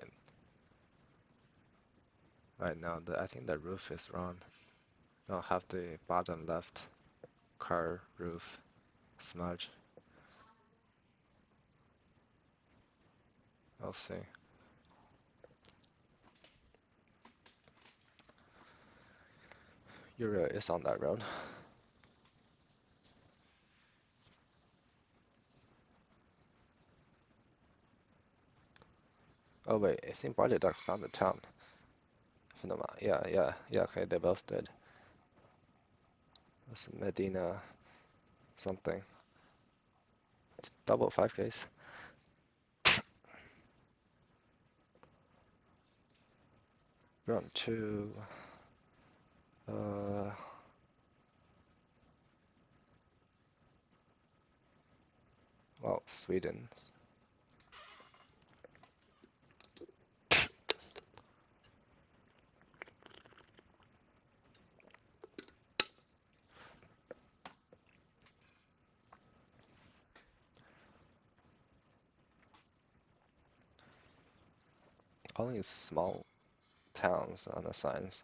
right now I think the roof is wrong. Don't have the bottom left car roof smudge. I'll see. Uria is on that road. Oh wait, I think Barley Duck found the town. Yeah, okay, they both did. That's Medina something. Double 5Ks. Round two. Uh, well, Sweden. Only small towns on the signs.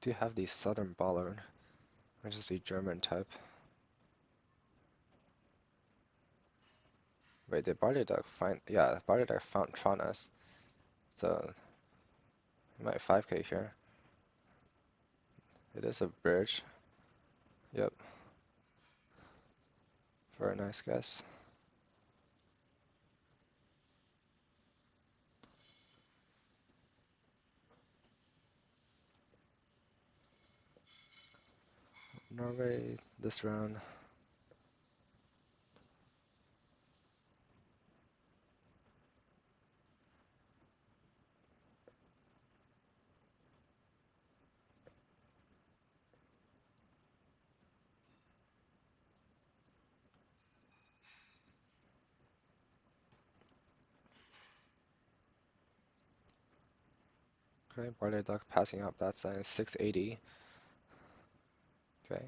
Do you have the Southern Bollard, which is the German type? Wait, did Barley Duck find? Yeah, Barley Duck found us. So we might 5K here. It is a bridge. Yep, very nice guess. Norway this round. Okay, Barley Duck passing up that sign, 680. Okay,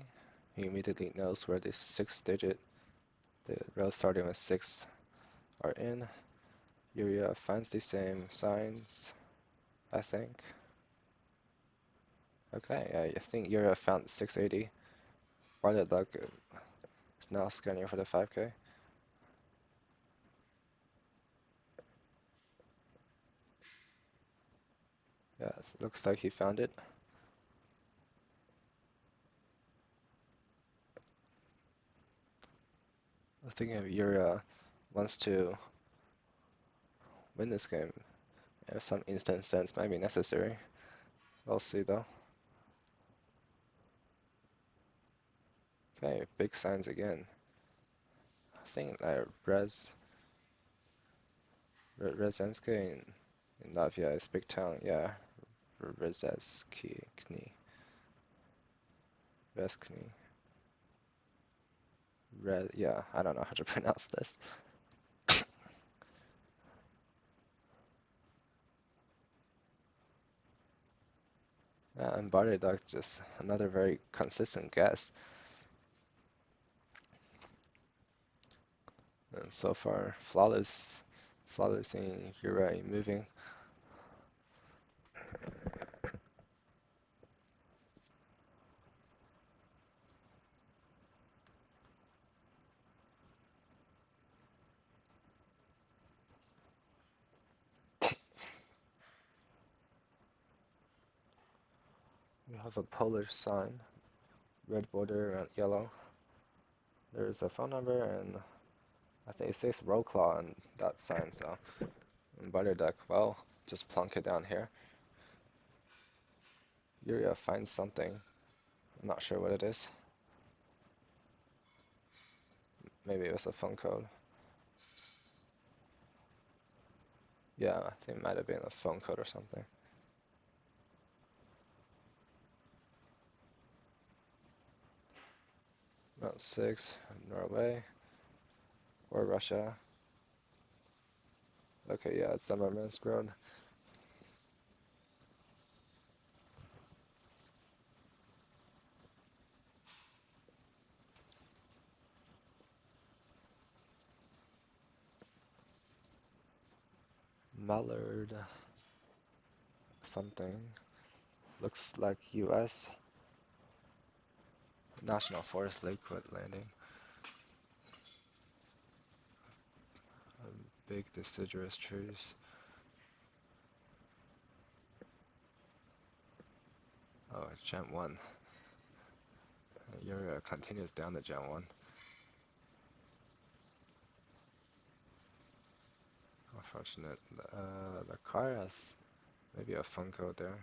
he immediately knows where the 6 digit, the rows starting with 6 are in. Yuria finds the same signs, I think. Okay, I think Yuria found 680. Barley Duck is now scanning for the 5K. Yeah, looks like he found it. I think if Yuria wants to win this game, some instant sense might be necessary. We'll see though. Okay, big signs again. I think Rezenske in Latvia is big town. Yeah, Rezeskni, Reskni. Yeah, I don't know how to pronounce this. And Barley Duck, just another very consistent guess. And so far, flawless in Yuria moving. We have a Polish sign, red border and yellow. There's a phone number and I think it says roll claw on that sign, so Barley Duck, well, just plunk it down here. Yuria finds something. I'm not sure what it is. Maybe it was a phone code. Yeah, I think it might have been a phone code or something. Route 6, Norway or Russia. Okay, yeah, it's Murmansk Road. Mallard something. Looks like US. National Forest Lakewood Landing. Big deciduous trees. Oh, it's Gen 1. Yuria continues down the Gen 1. Unfortunate. The car has maybe a phone code there.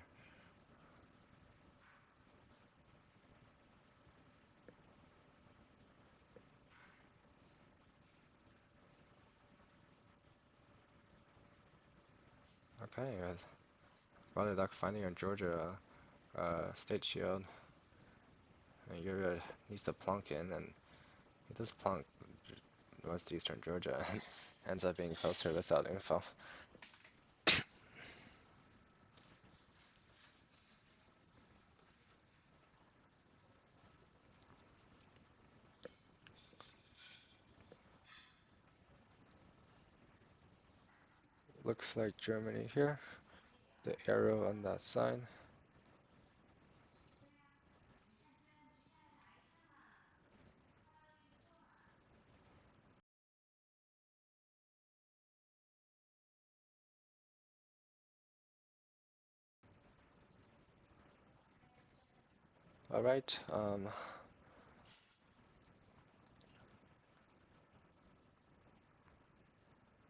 Okay, Barley Duck finding a Georgia state shield. And Yuria needs to plunk in, and he does plunk northeastern Georgia and ends up being closer without info. looks like Germany here. The arrow on that sign. All right.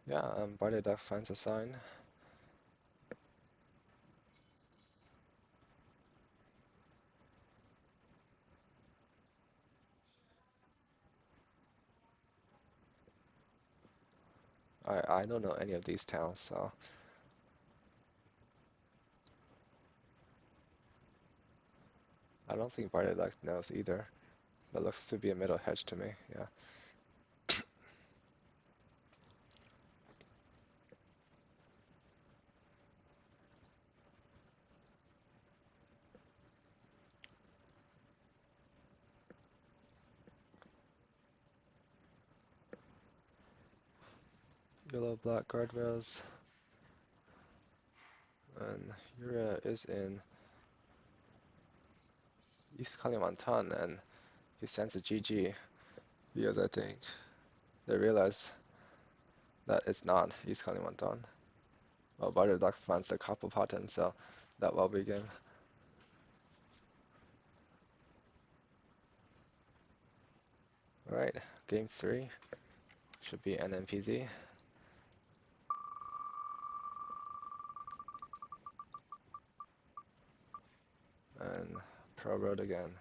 Yeah. Barley Duck finds a sign. I don't know any of these towns, so I don't think Barley Duck knows either. That looks to be a middle hedge to me. Yeah. Yellow black guardrails. And Yura is in East Kalimantan, and he sends a GG because I think they realize that it's not East Kalimantan. Well, Bardak finds the couple pattern, so that will be game. Alright, game 3 should be NMPZ. And Pro Road again.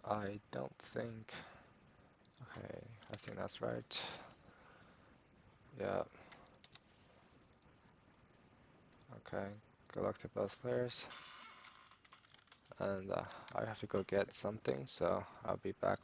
I don't think. Okay, I think that's right. Yeah. Okay, good luck to both players. And I have to go get something, so I'll be back.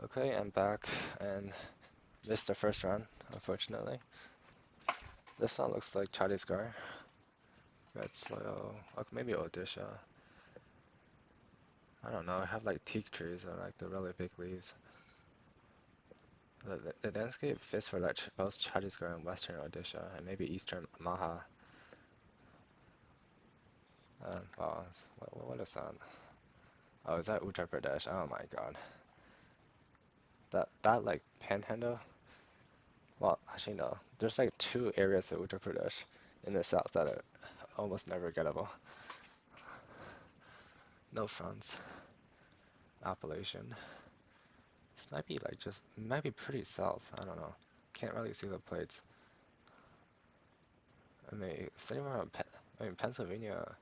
Okay, I'm back and missed the first round, unfortunately. This one looks like Chhattisgarh. Red soil, maybe Odisha. I don't know, I have like teak trees or like the really big leaves. The landscape fits for like both Chhattisgarh and western Odisha, and maybe eastern Maha. Wow, what is that? Oh, is that Uttar Pradesh? Oh my god. That like panhandle? Well, actually no. There's like two areas of Uttar Pradesh in the south that are almost never gettable. No fronts. Appalachian. This might be like just, might be pretty south. I don't know. Can't really see the plates. I mean, it's anywhere around I mean, Pennsylvania,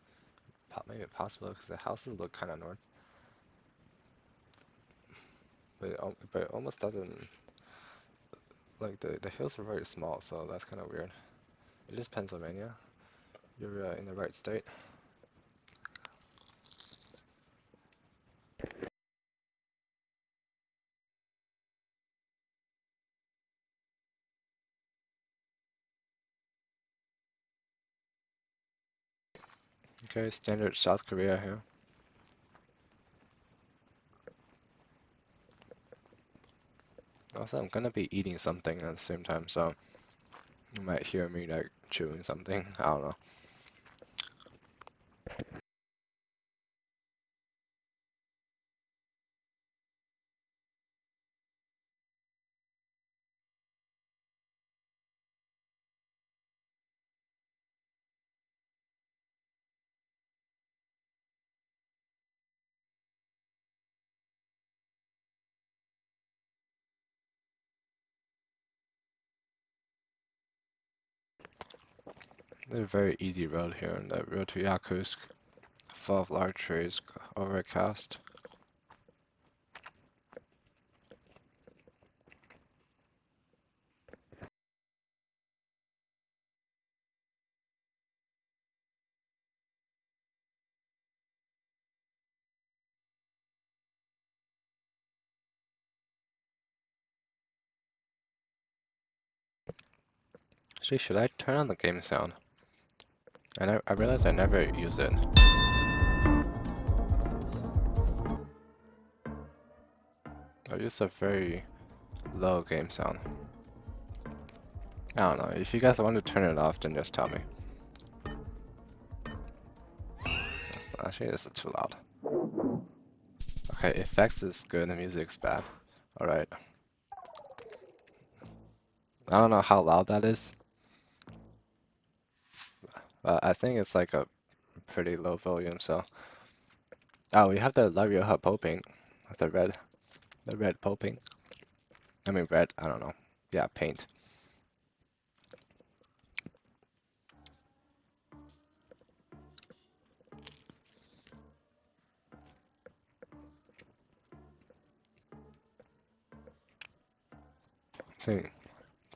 maybe possible because the houses look kind of north, but it almost doesn't. Like the hills are very small, so that's kind of weird. It is Pennsylvania. You're in the right state. Okay, standard South Korea here. Also, I'm gonna be eating something at the same time, so you might hear me like chewing something. I don't know. There's a very easy road here, and the road to Yakutsk, full of large trees, overcast. Actually, should I turn on the game sound? I realized I never use it. I use a very low game sound. I don't know. If you guys want to turn it off, then just tell me. Actually, this is too loud. Okay, effects is good and music's bad. Alright. I don't know how loud that is, but I think it's like a pretty low volume, so. Oh, we have the La Rioja Poping. The red Poping. I mean red, I don't know. Yeah, paint.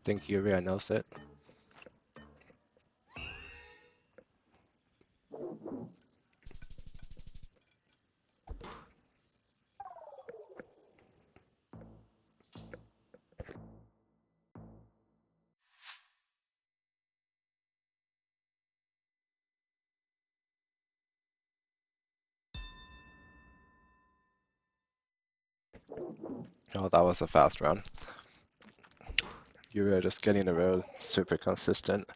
Think Yuria knows it. Oh, that was a fast round. Yuria just getting the road super consistent.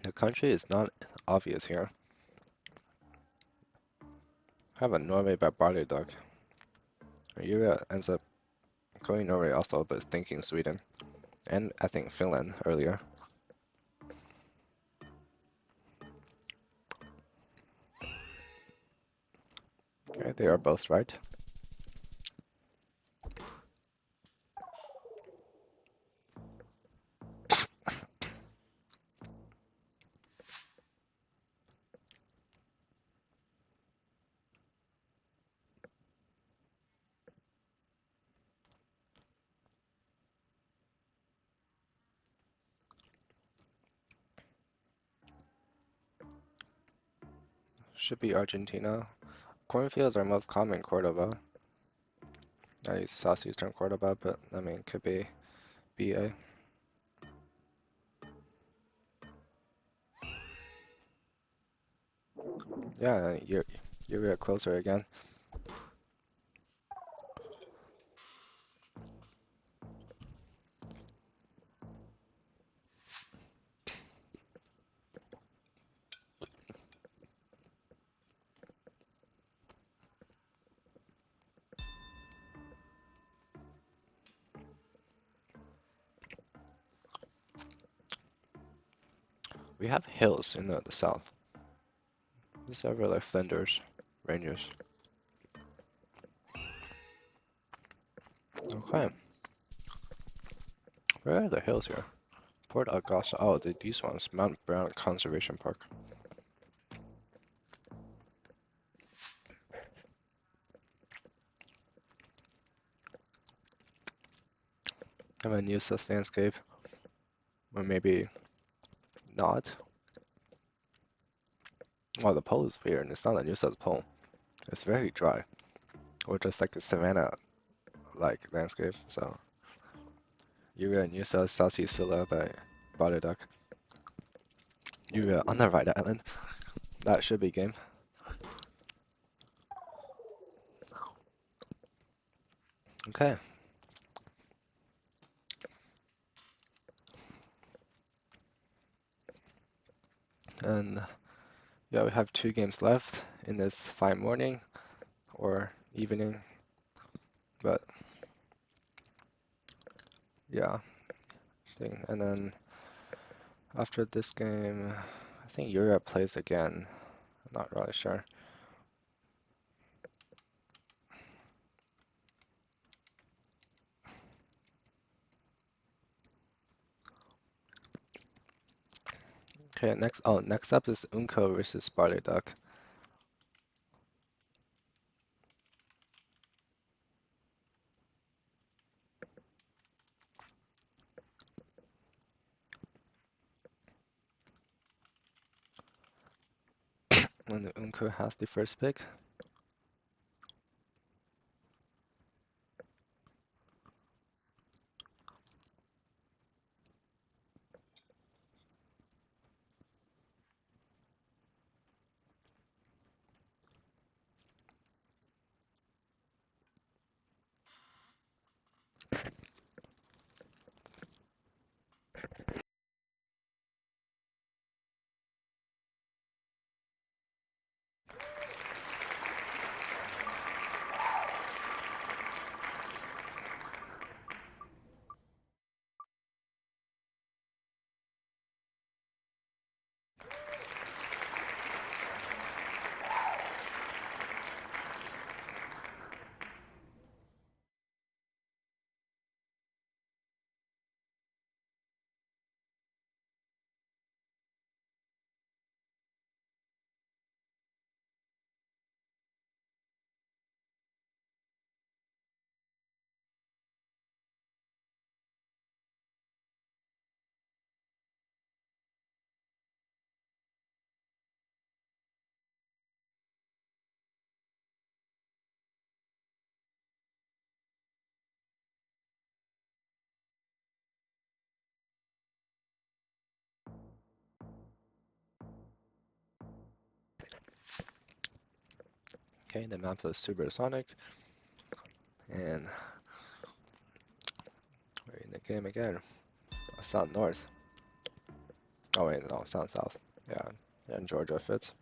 The country is not obvious here. I have a Norway by Barley Dog. Yuria ends up going Norway also, but thinking Sweden. And I think Finland earlier. Okay, they are both right. Should be Argentina. Cornfields are most common in Cordoba. At least southeastern Cordoba, but I mean, could be BA. Yeah, you're closer again. We have hills in the south. These are like Flinders Ranges. Okay. Where are the hills here? Port Augusta. Oh, these ones. Mount Brown Conservation Park. . Have a new sus landscape, or maybe not. Well, the pole is weird, and it's not a new sus pole. It's very dry, or just like a savanna-like landscape. So you get a new sus Southeast Scylla by Barley Duck. You on the right island. That should be game. Okay. And yeah, we have 2 games left in this fine morning or evening. But yeah, and then after this game, I think Europe plays again. I'm not really sure. Okay, next up is Unko versus Barley Duck. And Unko has the first pick. Okay, the map is Supersonic. And we're in the game again. Sound north. Oh wait, no, sound south. Yeah, and Georgia fits.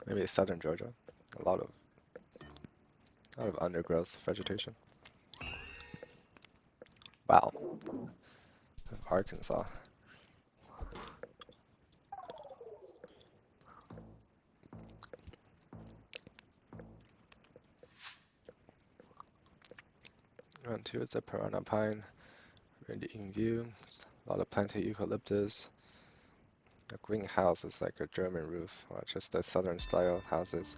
Maybe southern Georgia. A lot of undergrowth vegetation. Wow, Arkansas. Round 2 is a piranha pine. Really in view. A lot of planted eucalyptus. The greenhouse is like a German roof, or just the southern style houses.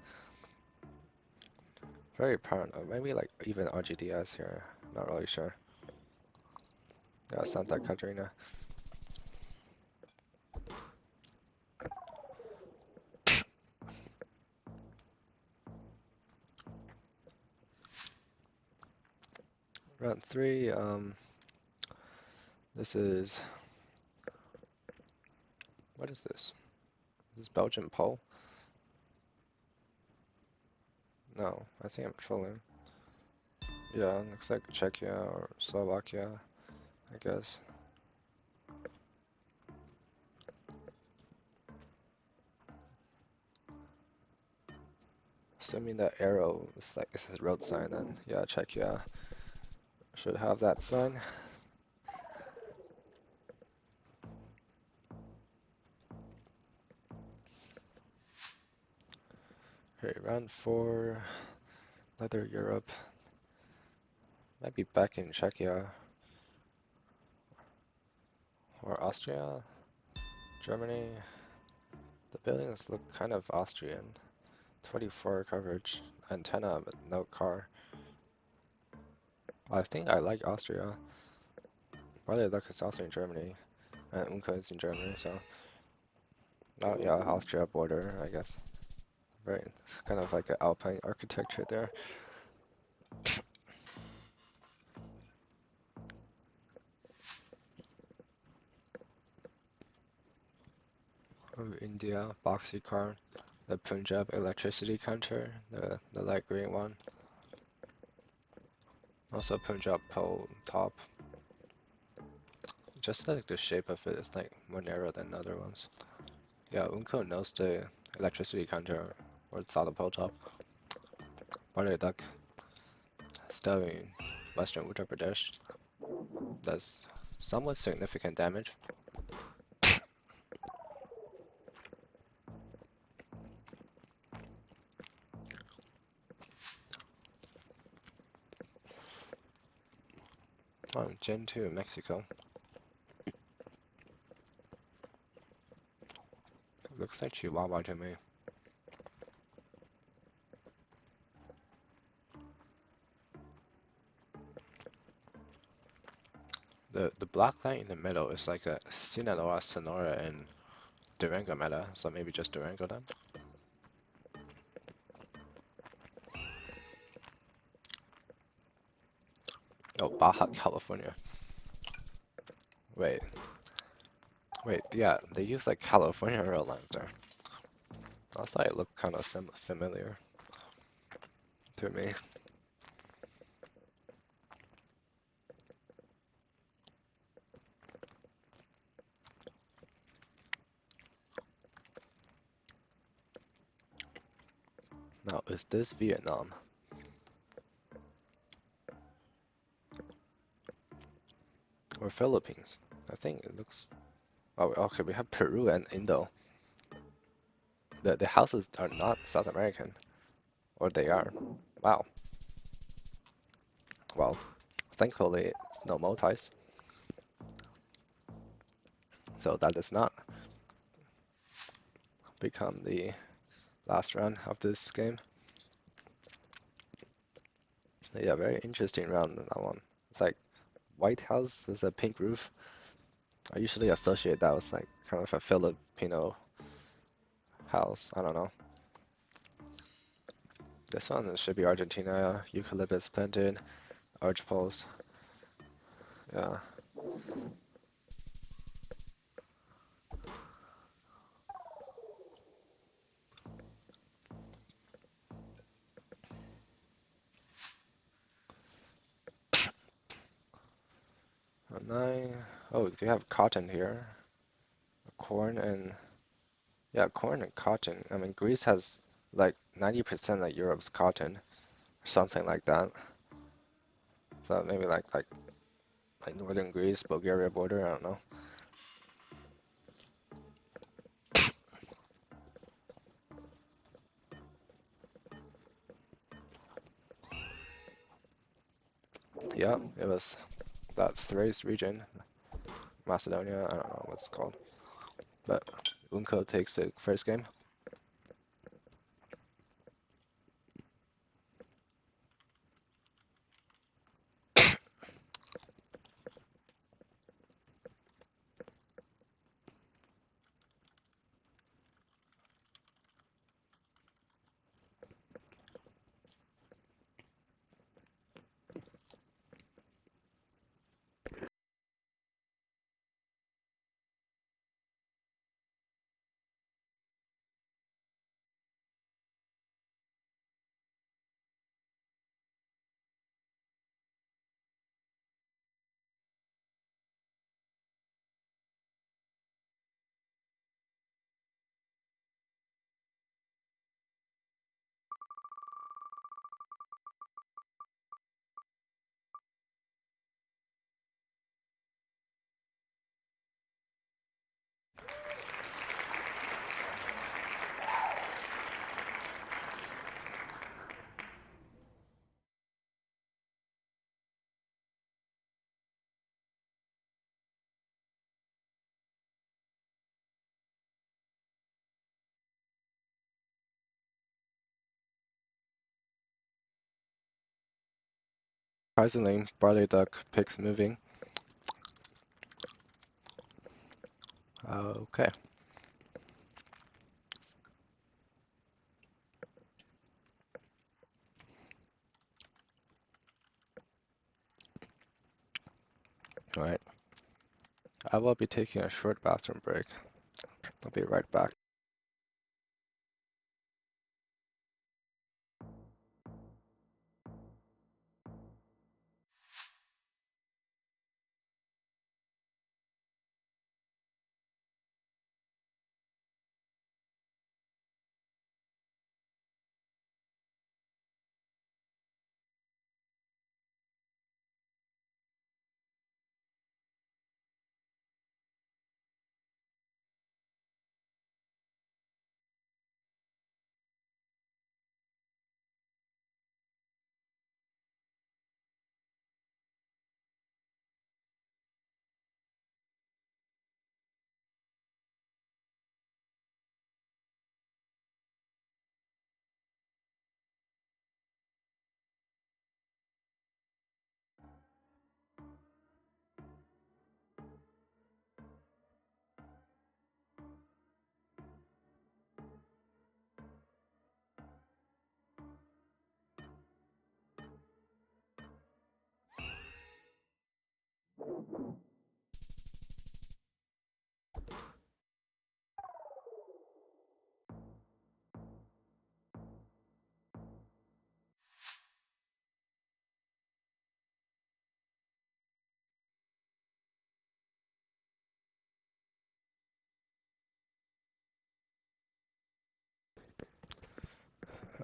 Very piranha, maybe like even RGDS here. Not really sure. Yeah, Santa Catarina. Round 3, this is, what is this? Is this Belgian pole? No, I think I'm trolling. Yeah, looks like Czechia or Slovakia, I guess. Assuming that arrow is like it's a road sign, then yeah, Czechia should have that sign. Okay, round 4, Leather Europe. Might be back in Czechia or Austria, Germany. The buildings look kind of Austrian. 24 coverage, antenna, but no car. I think I like Austria. Probably luck is also in Germany, and Unko is in Germany, so. Oh yeah, Austria border, I guess. Very, it's kind of like an alpine architecture there. Oh, India, Boxycar, the Punjab electricity counter, the light green one. Also Punjab pole top. Just like the shape of it is like more narrow than other ones. Yeah, Unko knows the electricity counter or the solid pole top. Barley duck, still in Western Uttar Pradesh. Does somewhat significant damage. Oh, Gen 2 in Mexico. Looks like Chihuahua to me. The black line in the middle is like a Sinaloa, Sonora, and Durango meta, so maybe just Durango then. Oh, Baja California. Wait, wait, yeah, they use like California rail lines there. I thought it looked kind of familiar to me. Now, is this Vietnam? Or Philippines? I think it looks... Oh, okay, we have Peru and Indo. The houses are not South American. Or they are. Wow. Well, thankfully it's no multis. So that does not become the last round of this game. Yeah, very interesting round in that one. It's like White House with a pink roof. I usually associate that with like kind of a Filipino house. I don't know. This one should be Argentina. Eucalyptus planted, arch poles. Yeah. Nine. Oh, do you have cotton here? Corn and yeah, corn and cotton. I mean, Greece has like 90% of Europe's cotton, or something like that. So maybe like northern Greece, Bulgaria border. I don't know. Yeah, it was that Thrace region, Macedonia. I don't know what it's called, but Unko takes the first game. Surprisingly, barley duck picks moving. Okay. Alright. I will be taking a short bathroom break. I'll be right back.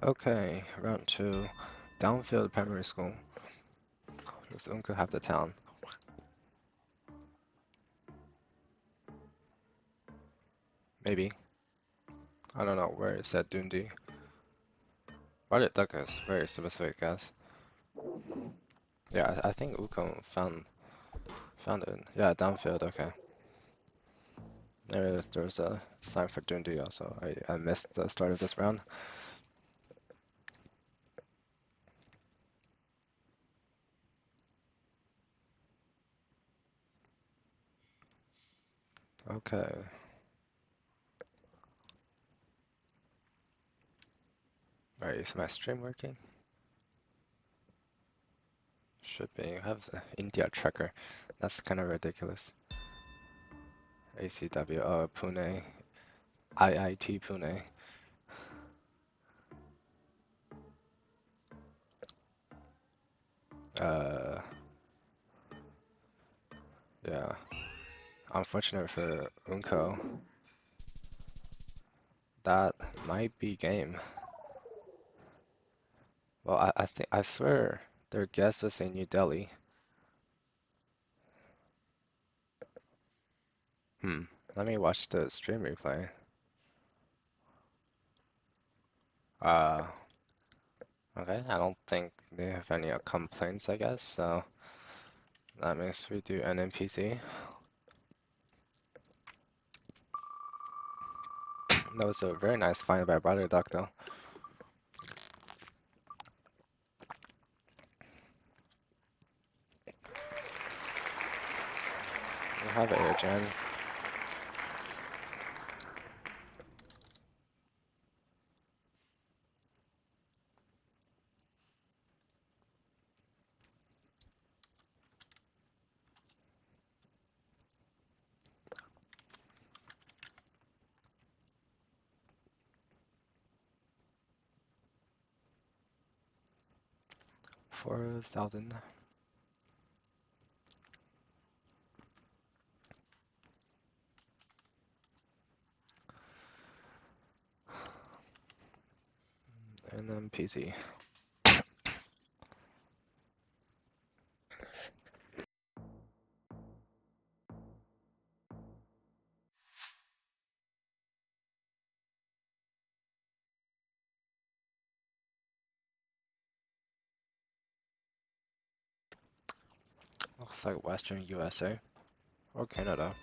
Okay, round two. Downfield Primary School. Does Uncle have the town? Maybe. I don't know where it said Dundee. Barley duck is very specific, guess. Yeah, I think Ukon found it. Yeah, downfield, okay. There's a sign for Dundee also. I missed the start of this round. Okay. Alright, is my stream working? Should be. I have the India tracker. That's kind of ridiculous. ACW, oh, Pune. IIT Pune. Uh, yeah. Unfortunate for Unko. That might be game. Well, I swear their guest was in New Delhi. Let me watch the stream replay. Uh, okay, I don't think they have any complaints, I guess, so that means we do NNPC. That was a very nice find by Brother Duck, though. We have air gen. $4,000. And then PC. Looks like Western USA or Canada.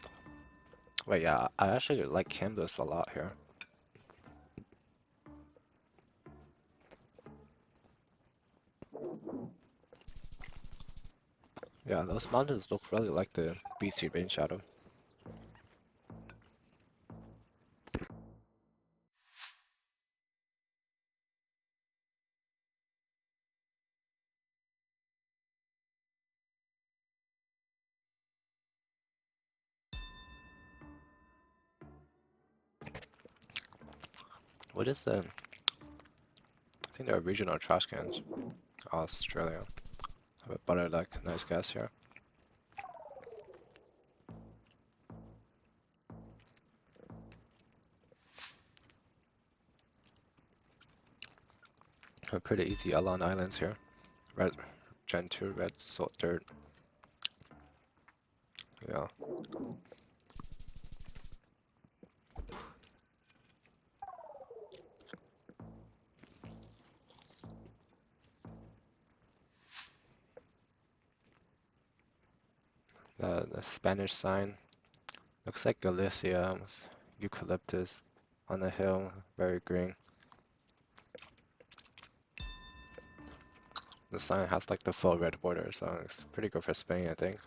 Wait, yeah, I actually like Canvas a lot here. Yeah, those mountains look really like the BC Rain Shadow. What is the... I think they're regional trash cans. Australia. Have a butter like nice gas here. Pretty easy Alon Islands here. Red Gen 2 red salt dirt. Yeah. The Spanish sign looks like Galicia, eucalyptus on the hill, very green. The sign has like the full red border, so it's pretty good for Spain, I think.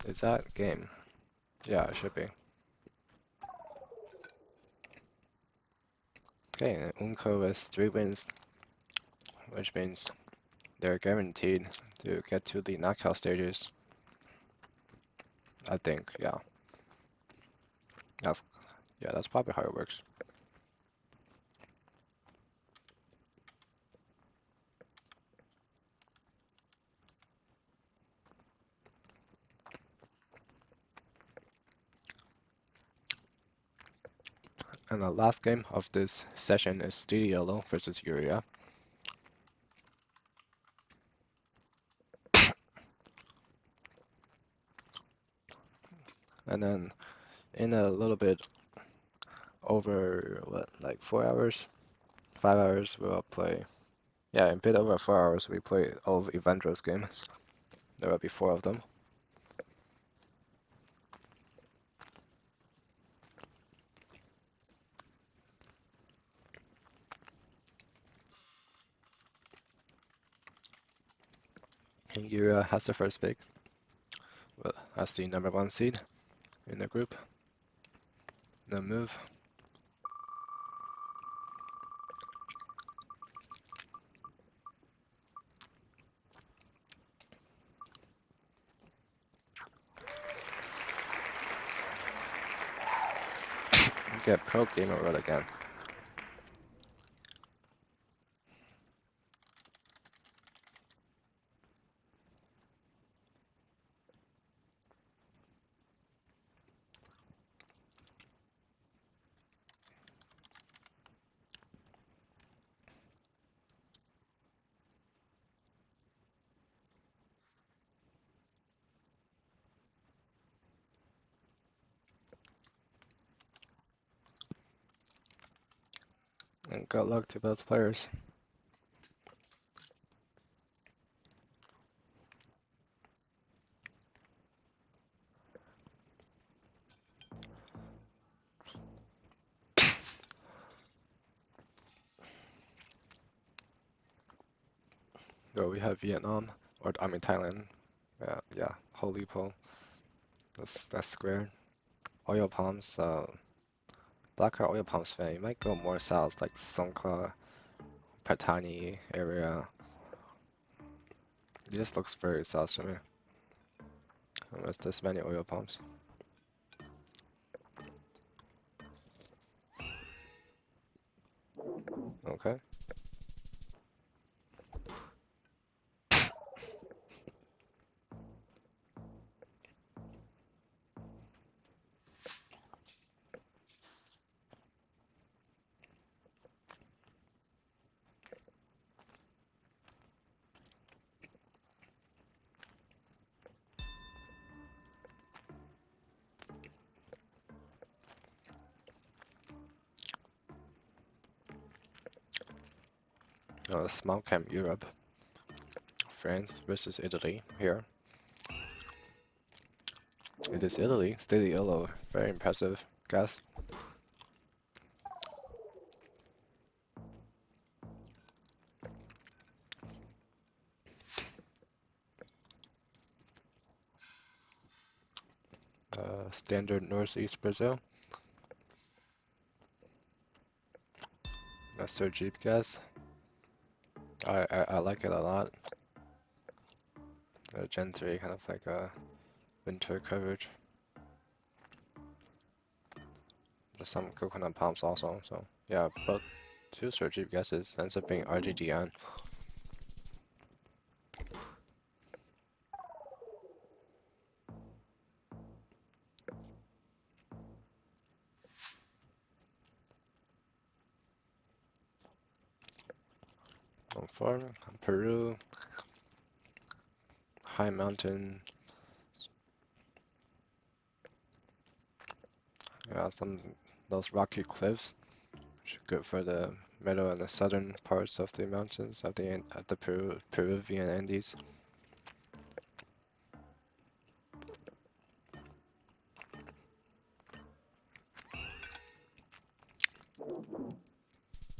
Is that game? Yeah, it should be. Okay, and Unco has 3 wins, which means they're guaranteed to get to the knockout stages. I think, yeah. That's that's probably how it works. And the last game of this session is Steely Yellow versus Urea. And then in a little bit over, what, like 4 hours? 5 hours, we'll play. Yeah, in a bit over 4 hours, we play all of Evandro's games. There will be 4 of them. And Urea has the first pick. Well, as the #1 seed in the group. No move. Get pro gamer roll again. And good luck to both players. So we have Vietnam, or I mean Thailand. Yeah, Holy Pole. That's square. Oil palms. Black oil palms fan. You might go more south, like Songkla, Patani area. It just looks very south to me. There's this many oil palms. Okay. Small camp Europe. France versus Italy here. It is Italy. Steady yellow. Very impressive. Guess. Standard Northeast Brazil. That's their Jeep gas. I like it a lot. Gen 3, kind of like a winter coverage. There's some coconut palms also, so yeah, both two Sir Jeep gases ends up being RGDN. On farm, Peru, high mountain. Yeah, those rocky cliffs, which are good for the middle and the southern parts of the mountains of the Peruvian Andes.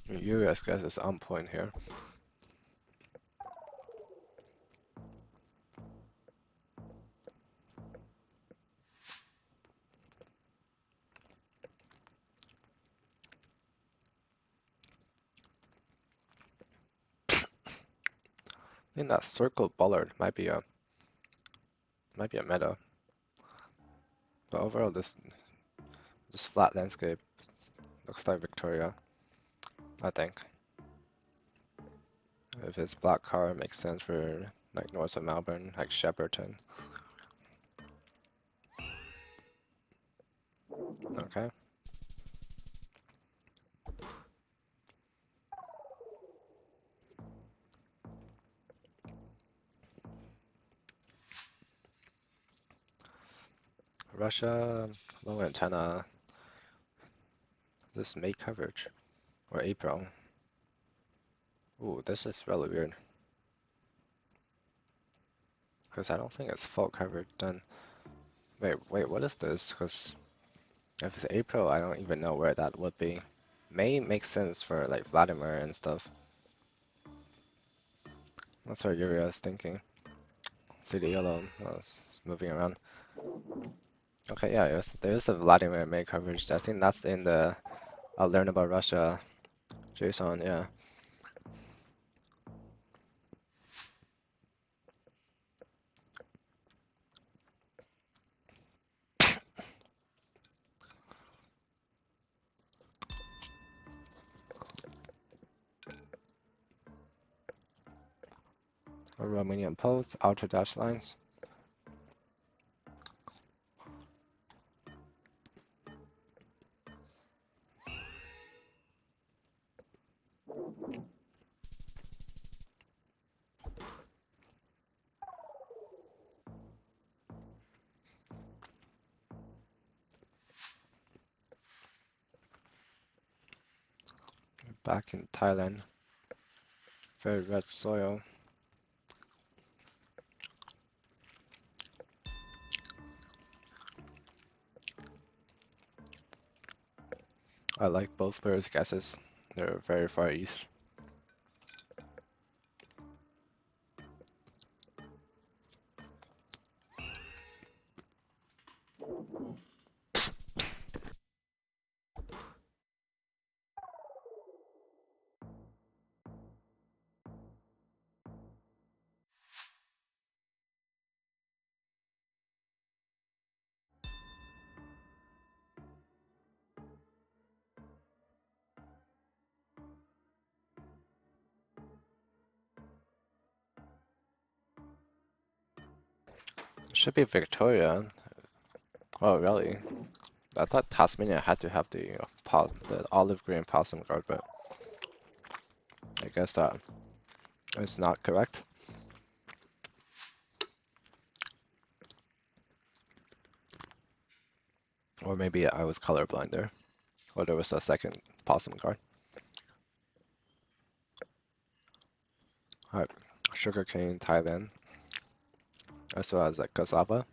US gas is on point here. I think that circle bollard might be a meta, but overall this flat landscape looks like Victoria. I think if it's black car, it makes sense for like north of Melbourne, like Shepparton. Okay. Russia, low antenna. This May coverage or April. Ooh, this is really weird. Because I don't think it's full coverage then. Wait, what is this? Because if it's April, I don't even know where that would be. May makes sense for like Vladimir and stuff. That's what Yuri is thinking. See the yellow it's moving around. Okay, yeah, there's a Vladimir May coverage. I think that's in the I'll learn about Russia JSON, yeah. Romanian post, outer dash lines. Back in Thailand. Very red soil. I like both players' guesses. They're very far east. It should be Victoria. Oh, really? I thought Tasmania had to have the olive green possum guard, but I guess that is not correct. Or maybe I was colorblind there. Or there was a second possum guard. Alright, sugarcane, Thailand. As well as like cassava.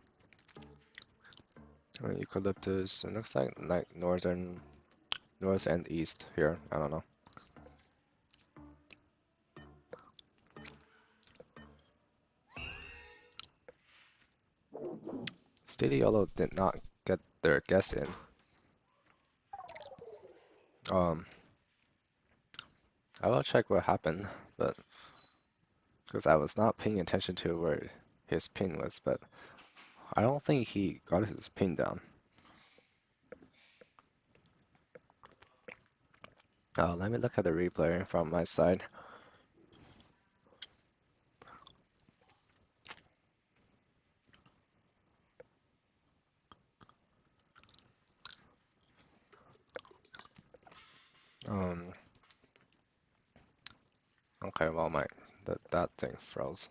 And eucalyptus. It looks like north and east here. I don't know. Steady Yellow did not get their guess in. I will check what happened, but because I was not paying attention to where his pin was, but I don't think he got his pin down. Let me look at the replay from my side. Okay, well that thing froze.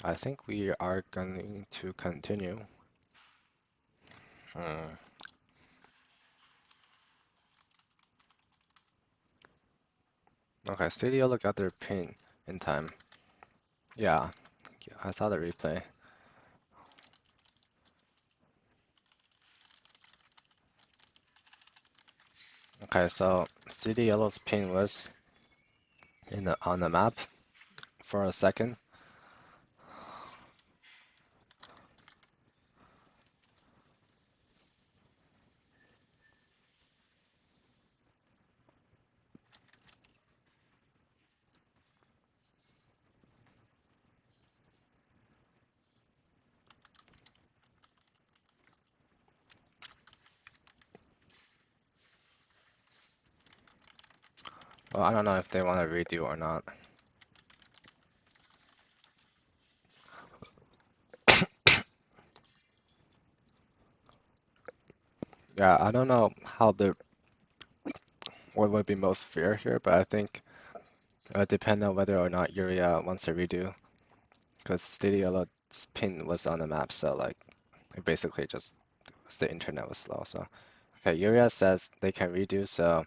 I think we are going to continue. Okay, Studio got their pin in time. Yeah, I saw the replay. Okay, so CD Yellow's pin was on the map for a second. Well, I don't know if they want to redo or not. Yeah, I don't know what would be most fair here, but I think it would depend on whether or not Yuria wants a redo, because Stadiola's pin was on the map, so like it basically just the internet was slow. So okay, Yuria says they can redo, so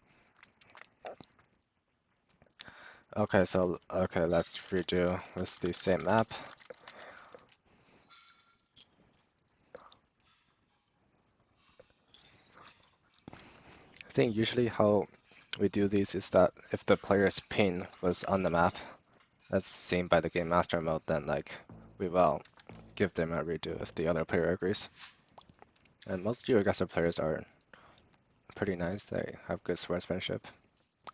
okay, let's redo with the same map. I think usually how we do these is that if the player's pin was on the map, that's seen by the game master mode, then like we will give them a redo if the other player agrees. And most Yurigasa players are pretty nice. They have good swordsmanship.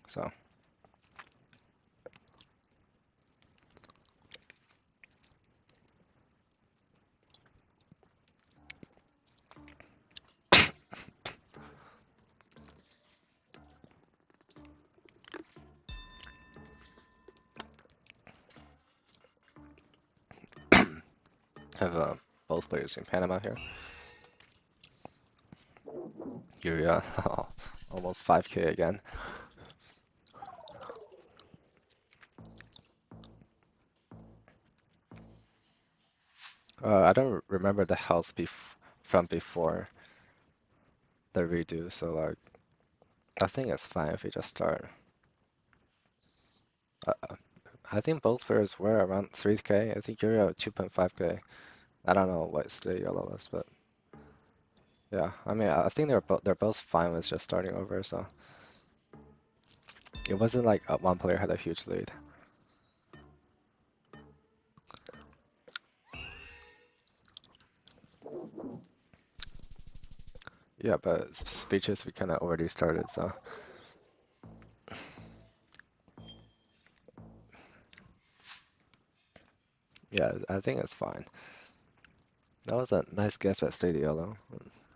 So have both players in Panama here. Yuria, almost 5k again. I don't remember the health from before the redo, so like I think it's fine if we just start. I think both players were around 3k. I think Yuria 2.5k. I don't know what state yellow was, but yeah. I mean, I think they're both fine with just starting over, so it wasn't like one player had a huge lead. Yeah, but speeches we kind of already started, so yeah, I think it's fine. That was a nice guess by State Yellow.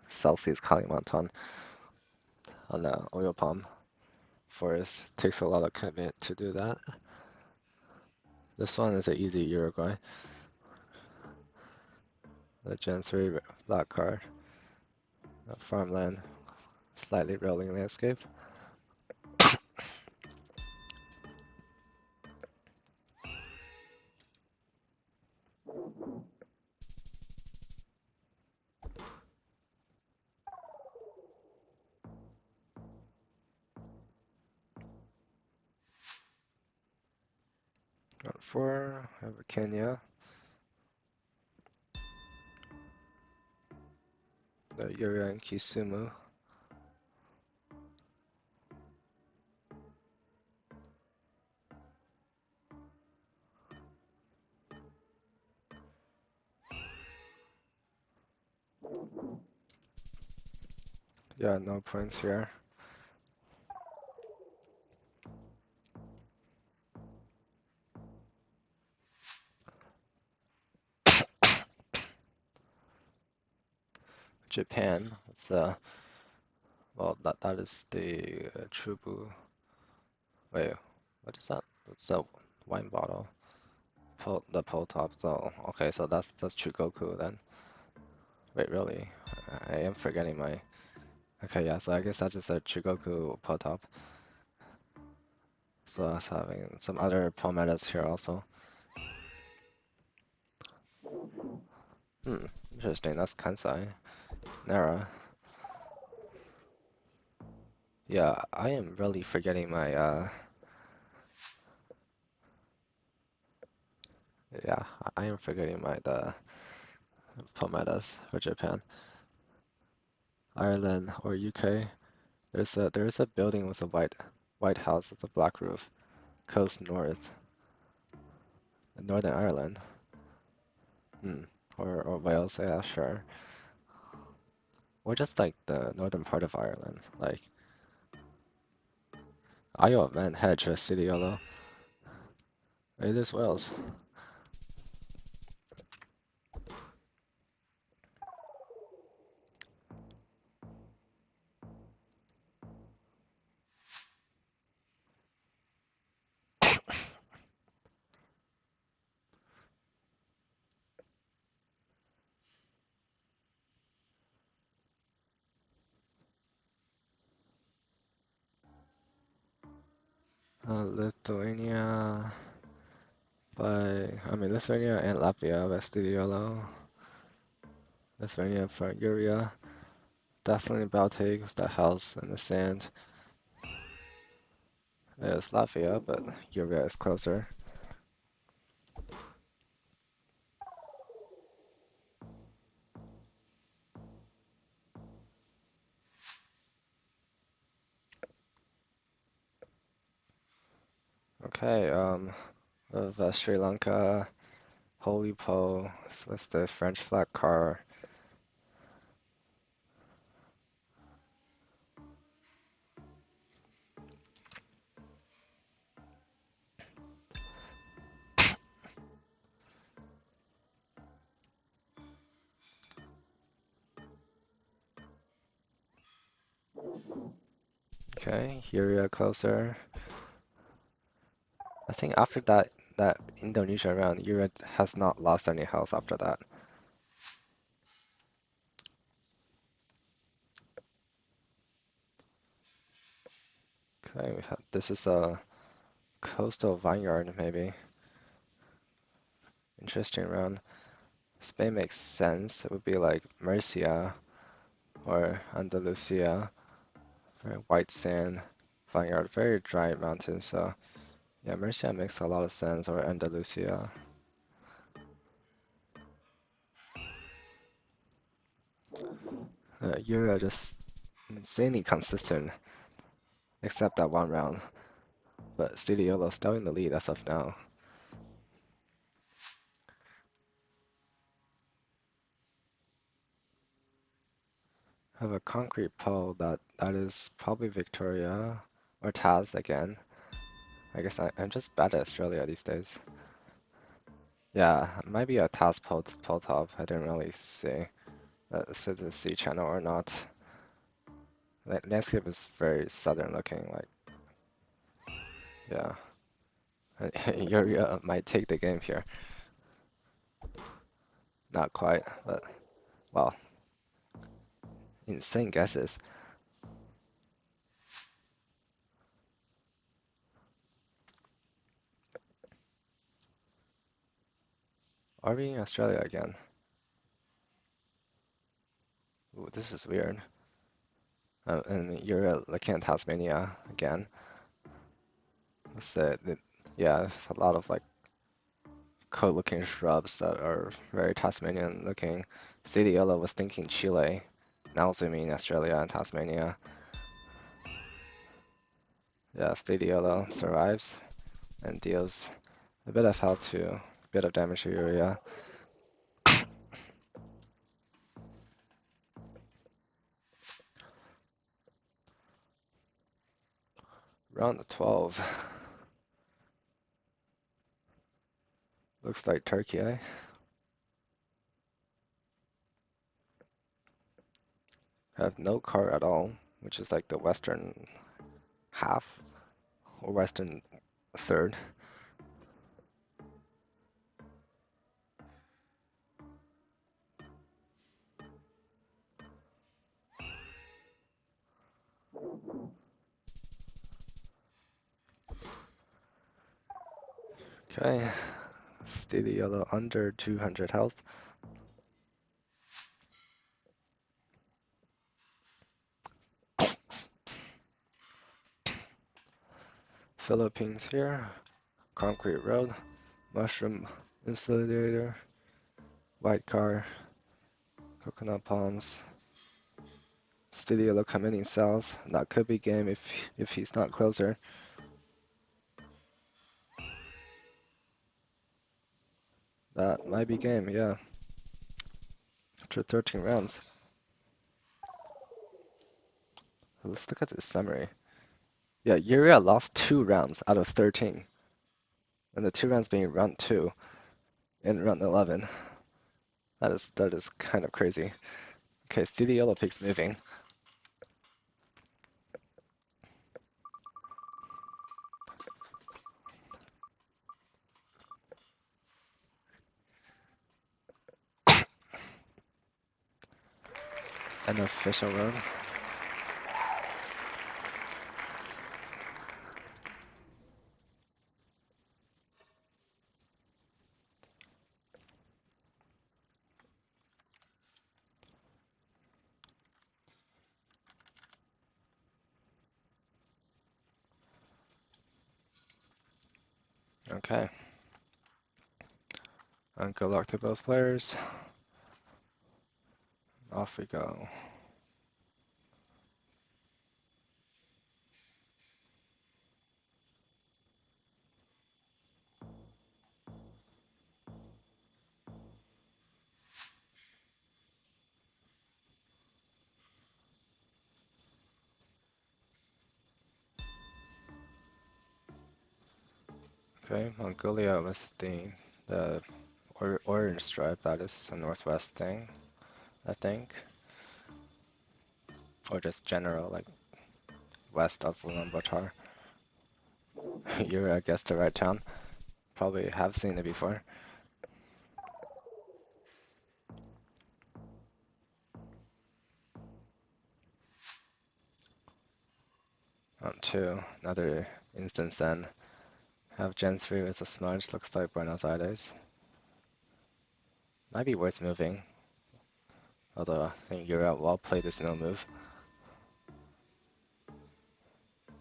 Celsius Kalimantan on the oil palm forest. Takes a lot of commitment to do that. This one is an easy Uruguay. The Gen 3 black card. Farmland, slightly rolling landscape. Got 4, I have a Kenya. The Yuria and Kisumu. Yeah, no points here. Japan. It's well, that is the Chubu. Wait, what is that? That's a wine bottle. The pull top. So okay, so that's Chugoku then. Wait, really? I am forgetting my. Okay, yeah. So I guess that's just a Chugoku pull top. So I was having some other palmettos here also. Hmm, interesting. That's Kansai. Nara. Yeah, I am really forgetting my yeah, I am forgetting my the palmettos for Japan. Ireland or UK. There's a building with a white house with a black roof. Coast North. Northern Ireland. Hmm. Or Wales, yeah, sure. Or just like the northern part of Ireland. Like Isle of Man, Hedge, City Yellow. It is Wales. Lithuania Lithuania and Latvia by City Yellow. Lithuania for Uria. Definitely Baltic with the house and the sand. It's Latvia, but Uria is closer. Okay, of Sri Lanka, Holy Po, so that's the French flag car. Okay, Uria closer. I think after that Indonesia round, Uria has not lost any health after that. Okay, this is a coastal vineyard maybe. Interesting round. Spain makes sense. It would be like Murcia or Andalusia, very white sand vineyard, very dry mountain. So yeah, Murcia makes a lot of sense, or Andalusia. You're just insanely consistent, except that one round. But Studiolo still in the lead as of now. Have a concrete pole that is probably Victoria or Taz again. I guess I'm just bad at Australia these days. Yeah, it might be a Taz pole top. I didn't really see if it's a sea channel or not. The landscape is very southern looking, like yeah. Uria might take the game here. Not quite, but well, insane guesses. Are we in Australia again? Ooh, this is weird. And you're looking at Tasmania again. It's yeah, there's a lot of like cool-looking shrubs that are very Tasmanian looking. Citiola was thinking Chile. Now zooming Australia and Tasmania. Yeah, Stadiolo survives and deals a bit of health to a bit of damage to Uria. Round 12. Looks like Turkey, eh? Have no car at all, which is like the western half or western third. Okay, steady yellow under 200 health. Philippines here. Concrete road. Mushroom insulator. White car. Coconut palms. Steady yellow committing cells. That could be game if he's not closer. That might be game, yeah. After 13 rounds. Let's look at this summary. Yeah, Urea lost 2 rounds out of 13. And the 2 rounds being round 2 and round 11. That is kind of crazy. Okay, steady yellow pig's moving. An official road. Okay. And good luck to both players. Off we go. Okay, Mongolia was the orange stripe. That is the northwest thing, I think. Or just general, like west of Ulaanbaatar. You're, I guess, the right town. Probably have seen it before. Round 2, another instance then. Have Gen 3 with a smudge, looks like Buenos Aires. Might be worth moving. Although I think Europe well played this no move.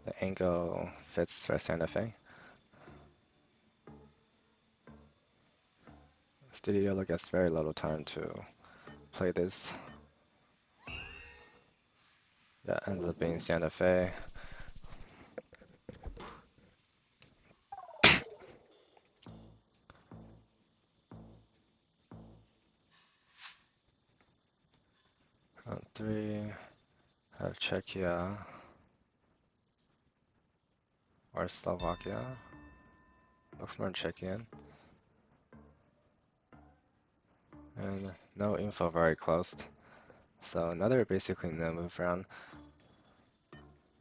The angle fits for Santa Fe. Studio gets very little time to play this. That ends up being Santa Fe. Round 3, have Czechia or Slovakia. Looks more Czechian. And no info very close. So another basically no move round.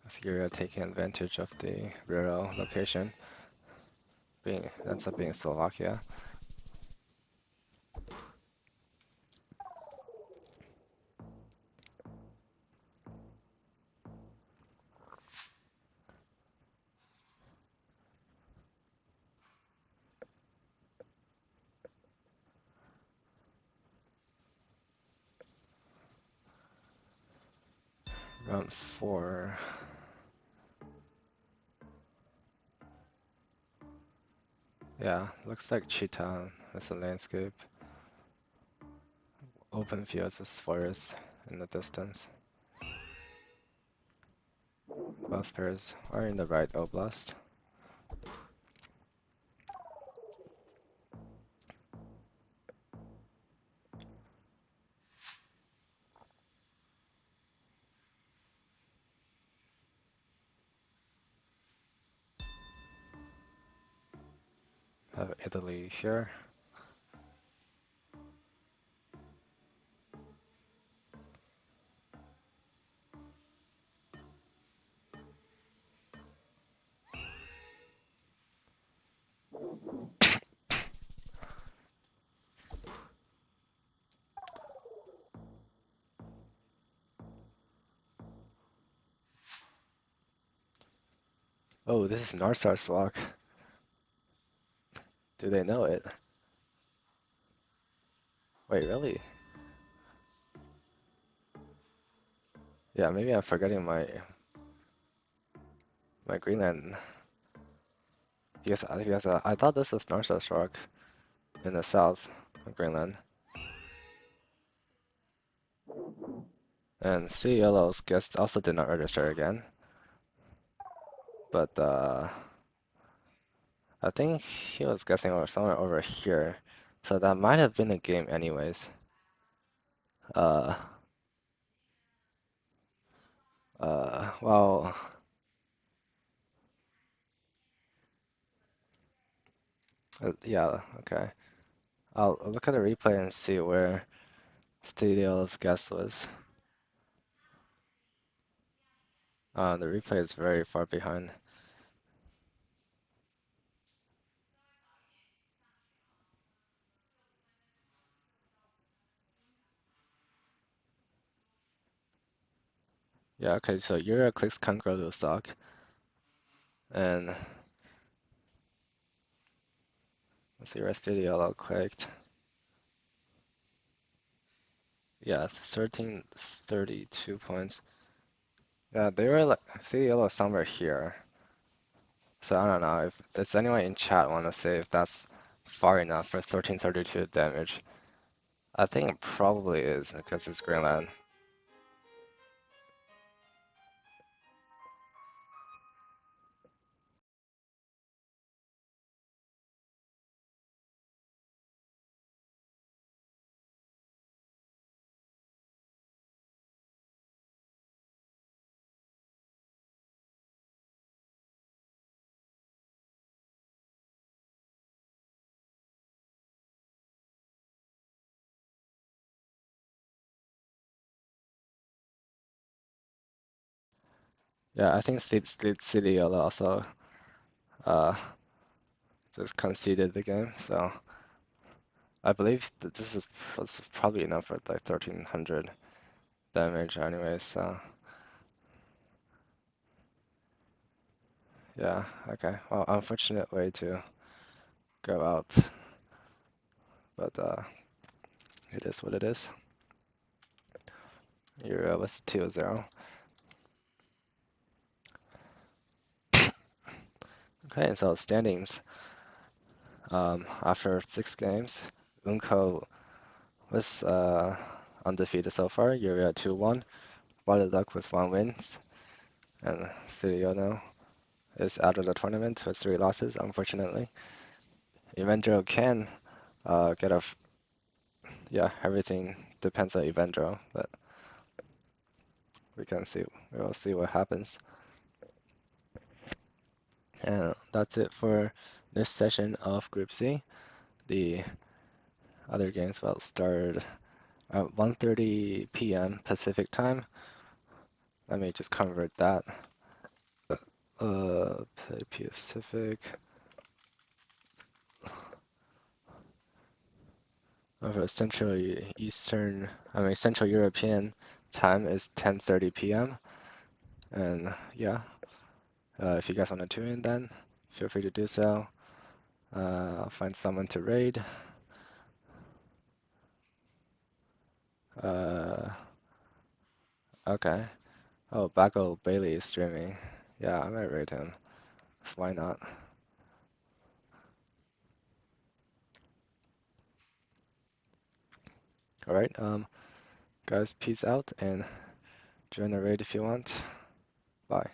Syria taking advantage of the rural location. Ends up being Slovakia. Round 4. Yeah, looks like Cheetah as a landscape. Open fields with forests in the distance. Both pairs are in the right oblast. Have Italy here. Oh, this is Narsar's walk. Do they know it? Wait, really? Yeah, maybe I'm forgetting my Greenland because I thought this was Narsar's rock in the south of Greenland. And Sea Yellow's guest also did not register again. But I think he was guessing over somewhere over here. So that might have been a game anyways. Uh well, yeah, okay. I'll look at the replay and see where Studio's guess was. The replay is very far behind. Yeah, okay, so your clicks can't grow to stock. And let's see where Studio clicked. Yeah, 1332 points. Yeah, they were like Studio somewhere here. So I don't know if does anyone in chat want to say if that's far enough for 1332 damage. I think it probably is because it's Greenland. Yeah, I think Sleep City also uh just conceded the game, so I believe that this was probably enough for like 1300 damage anyway, so yeah, okay. Well, unfortunate way to go out, but it is what it is. You're was 2-0. Okay, so standings. After 6 games, Unko was undefeated so far. You're at 2-1. Water Duck with 1 win, and Studio is out of the tournament with 3 losses, unfortunately. Evendro can get a yeah, everything depends on Evendro, but we can see we will see what happens. And that's it for this session of Group C. The other games will start at 1:30 p.m. Pacific time. Let me just convert that. Pacific. Over Central Central European time is 10:30 p.m. And yeah, if you guys want to tune in, then feel free to do so. I'll find someone to raid. Uh, okay. Oh, Baco Bailey is streaming. Yeah, I might raid him. Why not? All right, guys, peace out and join the raid if you want. Bye.